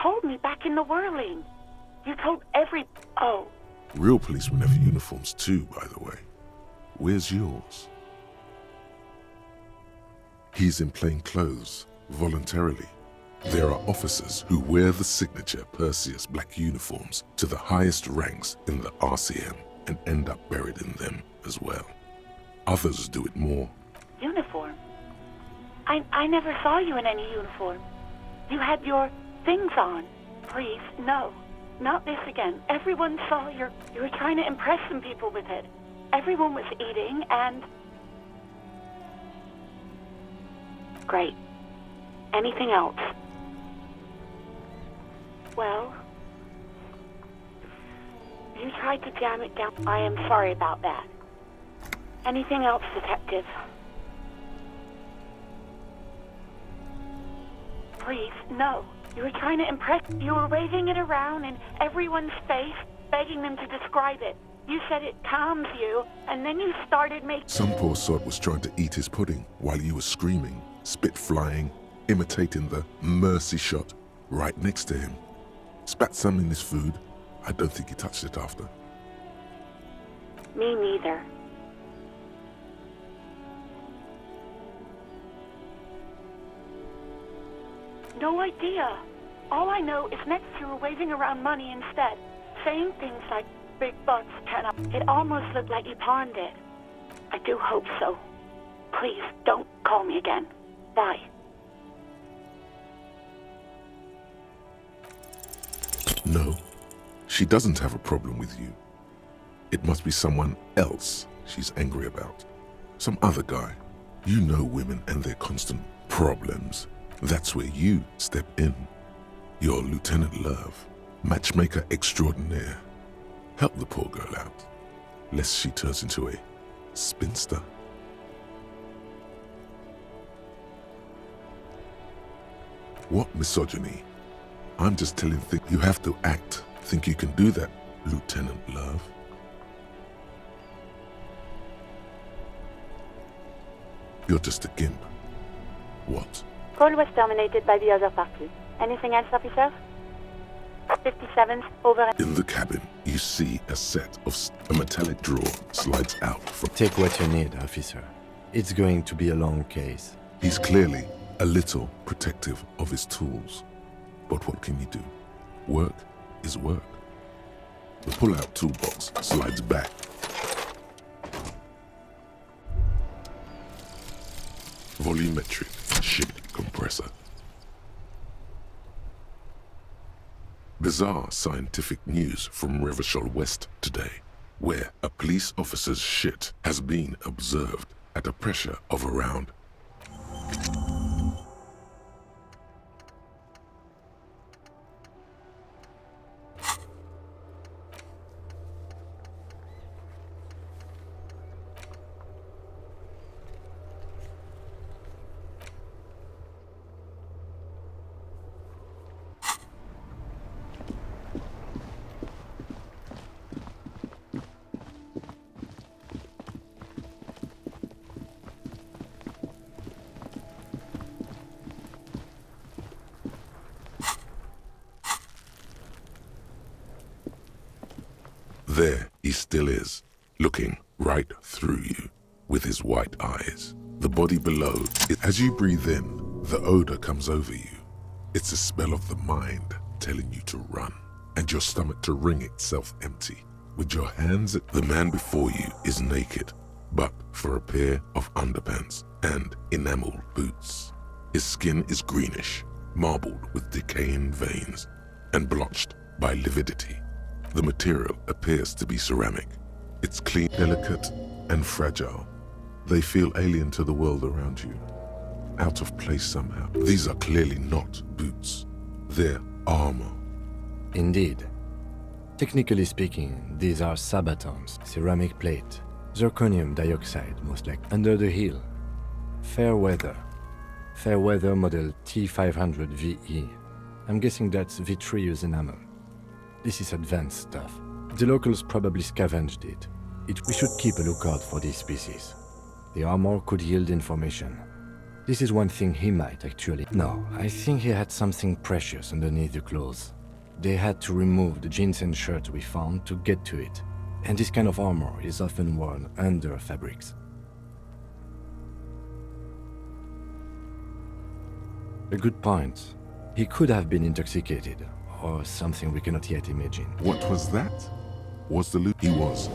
told me back in the whirling. You told every... Oh. Real policemen have uniforms too, by the way. Where's yours? He's in plain clothes, voluntarily. There are officers who wear the signature Perseus black uniforms to the highest ranks in the RCM and end up buried in them as well. Others do it more. Uniform? I never saw you in any uniform. You had your things on. Please, no. Not this again. Everyone saw you were trying to impress some people with it. Everyone was eating and... Great. Anything else? Well, you tried to jam it down. I am sorry about that. Anything else, Detective? Please, no. You were trying to impress. You were waving it around in everyone's face, begging them to describe it. You said it calms you, and then you started making... Some poor sod was trying to eat his pudding while you were screaming, spit flying, imitating the mercy shot right next to him. Spat some in his food. I don't think he touched it after. Me neither. No idea. All I know is next you were waving around money instead, saying things like, big bucks, 10 It almost looked like you pawned it. I do hope so. Please, don't call me again. Bye. No, she doesn't have a problem with you. It must be someone else she's angry about. Some other guy. You know women and their constant problems. That's where you step in. You're Lieutenant Love, matchmaker extraordinaire. Help the poor girl out, lest she turns into a spinster. What misogyny? I'm just telling things. You have to act. Think you can do that, Lieutenant Love? You're just a gimp. What? Call was terminated by the other party. Anything else, officer? 57, over. In the cabin, you see a set of... A metallic drawer slides out from... Take what you need, officer. It's going to be a long case. He's clearly a little protective of his tools. But what can you do? Work is work. The pull-out toolbox slides back. Volumetric ship compressor. Bizarre scientific news from Revachol West today, where a police officer's shit has been observed at a pressure of around still is, looking right through you with his white eyes. The body below, as you breathe in, the odor comes over you. It's a smell of the mind telling you to run, and your stomach to wring itself empty. With your hands, the man before you is naked, but for a pair of underpants and enameled boots. His skin is greenish, marbled with decaying veins, and blotched by lividity. The material appears to be ceramic. It's clean, delicate, and fragile. They feel alien to the world around you, out of place somehow. These are clearly not boots. They're armor. Indeed. Technically speaking, these are sabatons, ceramic plate, zirconium dioxide, most like under the heel. Fair weather model T500 VE. I'm guessing that's vitreous enamel. This is advanced stuff. The locals probably scavenged it. We should keep a lookout for these species. The armor could yield information. This is one thing he might actually... No, I think he had something precious underneath the clothes. They had to remove the jeans and shirt we found to get to it. And this kind of armor is often worn under fabrics. A good point. He could have been intoxicated, or something we cannot yet imagine. What was that? Was the loot? He was.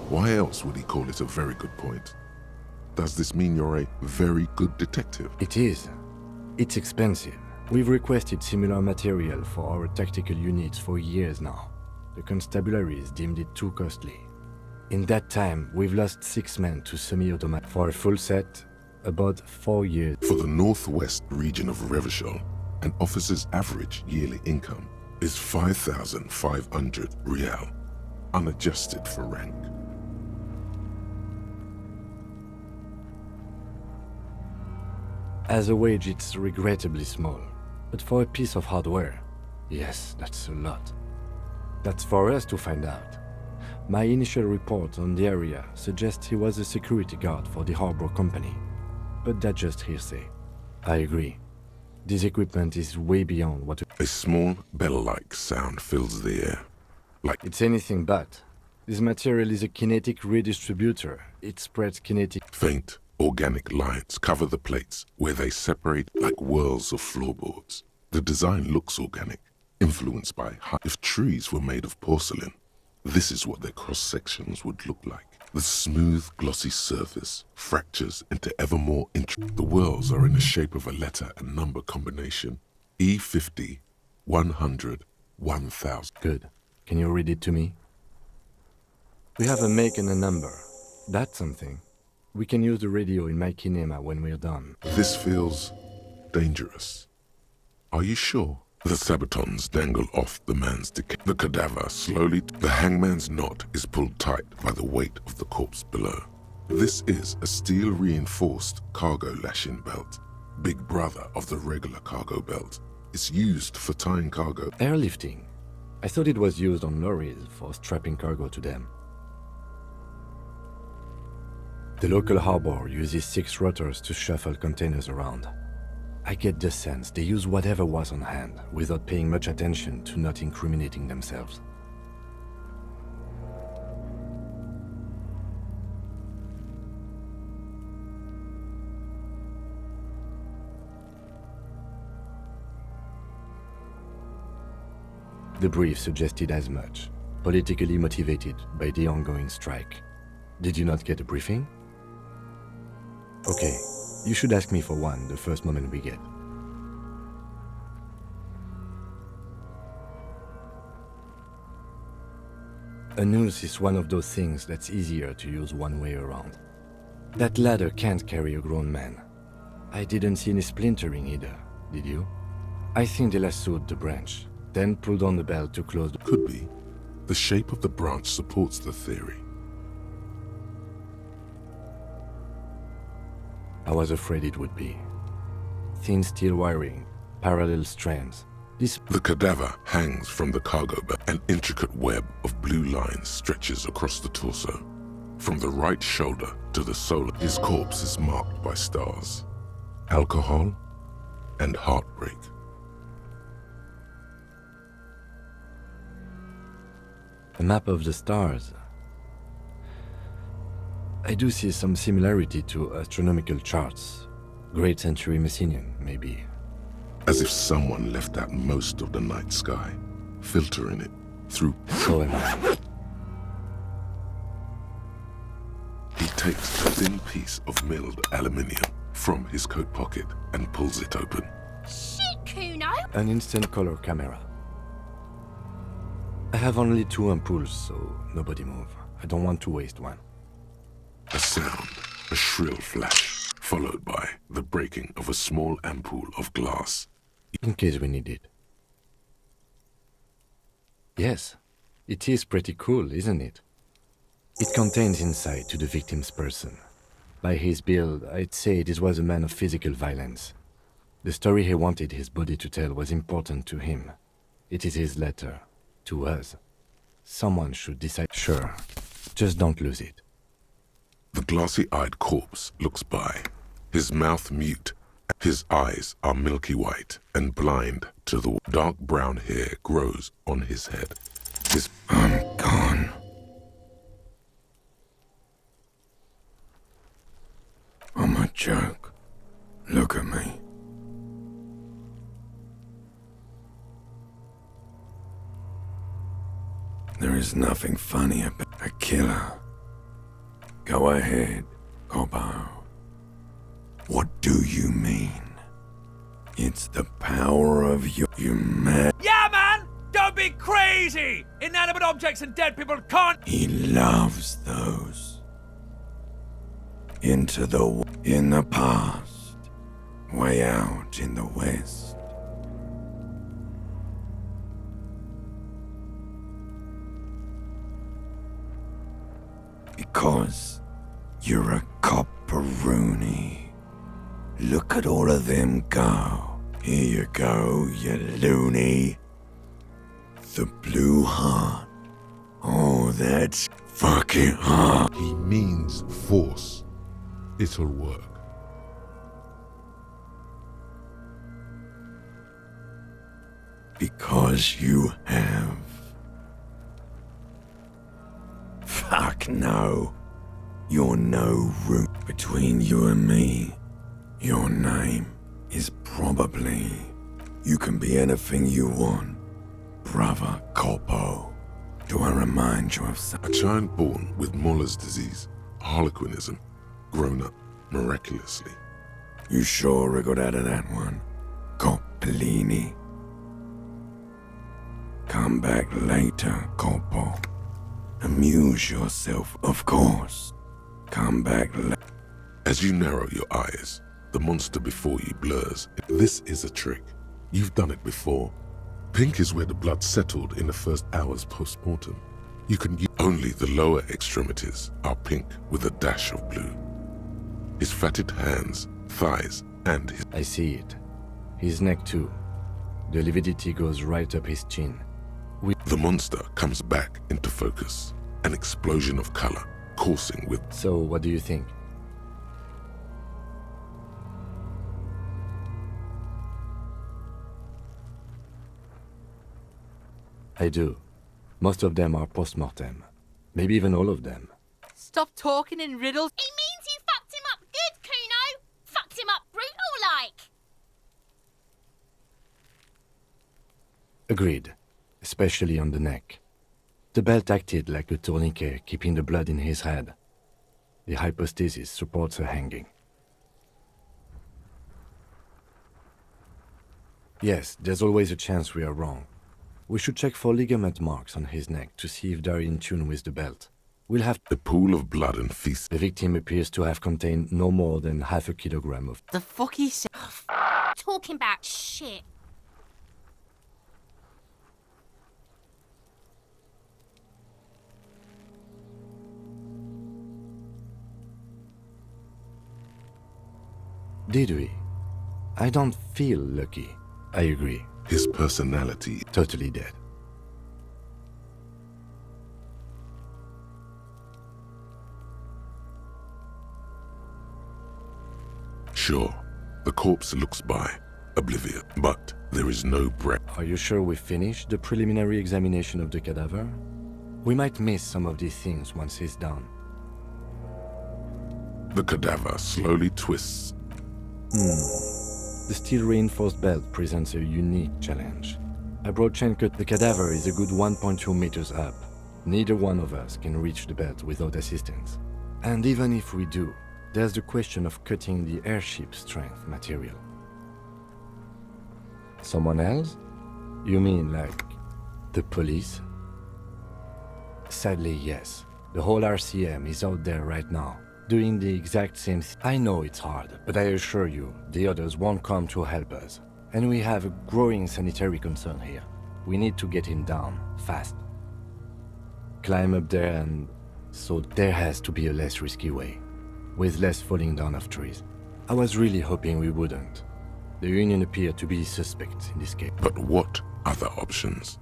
Why else would he call it a very good point? Does this mean you're a very good detective? It is. It's expensive. We've requested similar material for our tactical units for years now. The constabularies deemed it too costly. In that time, we've lost 6 men to semi-automatic. For a full set, about 4 years. For the northwest region of Revachol, an officer's average yearly income is 5,500 rial, unadjusted for rank. As a wage, it's regrettably small. But for a piece of hardware, yes, that's a lot. That's for us to find out. My initial report on the area suggests he was a security guard for the harbor company. But that's just hearsay. I agree. This equipment is way beyond what... A small bell-like sound fills the air. Like... It's anything but. This material is a kinetic redistributor. It spreads kinetic... Faint, organic lines cover the plates where they separate like whirls of floorboards. The design looks organic, influenced by... If trees were made of porcelain, this is what their cross-sections would look like. The smooth, glossy surface fractures into ever more intricate. The whirls are in the shape of a letter and number combination. E50, 100, 1000. Good. Can you read it to me? We have a make and a number. That's something. We can use the radio in my kinema when we're done. This feels dangerous. Are you sure? The sabatons dangle off the man's decay. The cadaver slowly... The hangman's knot is pulled tight by the weight of the corpse below. This is a steel-reinforced cargo lashing belt, big brother of the regular cargo belt. It's used for tying cargo... Airlifting. I thought it was used on lorries for strapping cargo to them. The local harbor uses 6 rotors to shuffle containers around. I get the sense they use whatever was on hand without paying much attention to not incriminating themselves. The brief suggested as much, politically motivated by the ongoing strike. Did you not get a briefing? Okay. You should ask me for one the first moment we get. A noose is one of those things that's easier to use one way around. That ladder can't carry a grown man. I didn't see any splintering either, did you? I think they lassoed the branch, then pulled on the belt to close the... Could be. The shape of the branch supports the theory. I was afraid it would be. Thin steel wiring, parallel strands. The cadaver hangs from the cargo belt. An intricate web of blue lines stretches across the torso. From the right shoulder to the sole, his corpse is marked by stars, alcohol, and heartbreak. A map of the stars. I do see some similarity to astronomical charts. Great Century Messinian, maybe. As if someone left out most of the night sky, filtering it through. So am I. He takes a thin piece of milled aluminium from his coat pocket and pulls it open. Shit, Kuno! An instant color camera. I have only 2 ampoules, so nobody move. I don't want to waste one. A sound, a shrill flash, followed by the breaking of a small ampoule of glass. In case we need it. Yes, it is pretty cool, isn't it? It contains insight to the victim's person. By his build, I'd say this was a man of physical violence. The story he wanted his body to tell was important to him. It is his letter. To us. Someone should decide. Sure, just don't lose it. The glassy-eyed corpse looks by, his mouth mute. His eyes are milky white and blind to the dark brown hair grows on his head. I'm gone. I'm a joke. Look at me. There is nothing funny about a killer. Go ahead, Cobbo. What do you mean? It's the power of you mad. Yeah, man! Don't be crazy! Inanimate objects and dead people can't. He loves those. In the past, way out in the west. Because you're a copperoonie. Look at all of them go. Here you go, you loony. The blue heart. Oh, that's fucking hard. He means force. It'll work. Because you have. Fuck no. You're no room between you and me. Your name is probably. You can be anything you want. Brother Coppo. Do I remind you of something? A child born with Muller's disease, harlequinism, grown up miraculously. You sure wriggled out of that one, Coppellini. Come back later, Coppo. Amuse yourself, of course. Come back later. As you narrow your eyes, the monster before you blurs. This is a trick. You've done it before. Pink is where the blood settled in the first hours post-mortem. You can use only the lower extremities are pink with a dash of blue. His fatted hands, thighs, and his... I see it. His neck too. The lividity goes right up his chin. The monster comes back into focus. An explosion of color, coursing with... So, what do you think? I do. Most of them are post-mortem. Maybe even all of them. Stop talking in riddles. It means you fucked him up good, Kuno! Fucked him up brutal-like! Agreed. Especially on the neck. The belt acted like a tourniquet, keeping the blood in his head. The hypostasis supports her hanging. Yes, there's always a chance we are wrong. We should check for ligament marks on his neck to see if they're in tune with the belt. We'll have... A pool of blood and feces. The victim appears to have contained no more than half a kilogram of... The fuck he said? Talking about shit. Did we? I don't feel lucky. I agree. His personality... Totally dead. Sure, the corpse looks by, oblivious, but there is no breath. Are you sure we finished the preliminary examination of the cadaver? We might miss some of these things once he's done. The cadaver slowly twists. The steel-reinforced belt presents a unique challenge. I brought chain-cut. The cadaver is a good 1.2 meters up. Neither one of us can reach the belt without assistance. And even if we do, there's the question of cutting the airship strength material. Someone else? You mean like the police? Sadly, yes. The whole RCM is out there right now, doing the exact same thing. I know it's hard, but I assure you, the others won't come to help us. And we have a growing sanitary concern here. We need to get him down, fast. Climb up there and... So there has to be a less risky way, with less falling down of trees. I was really hoping we wouldn't. The Union appeared to be suspect in this case. But what other options?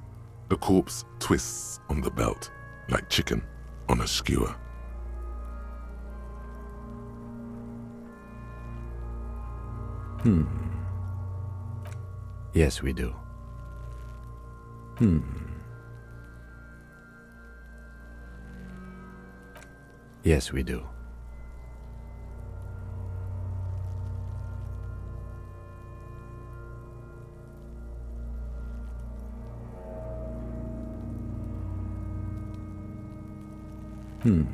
The corpse twists on the belt, like chicken on a skewer. Yes, we do. Yes, we do. Hmm.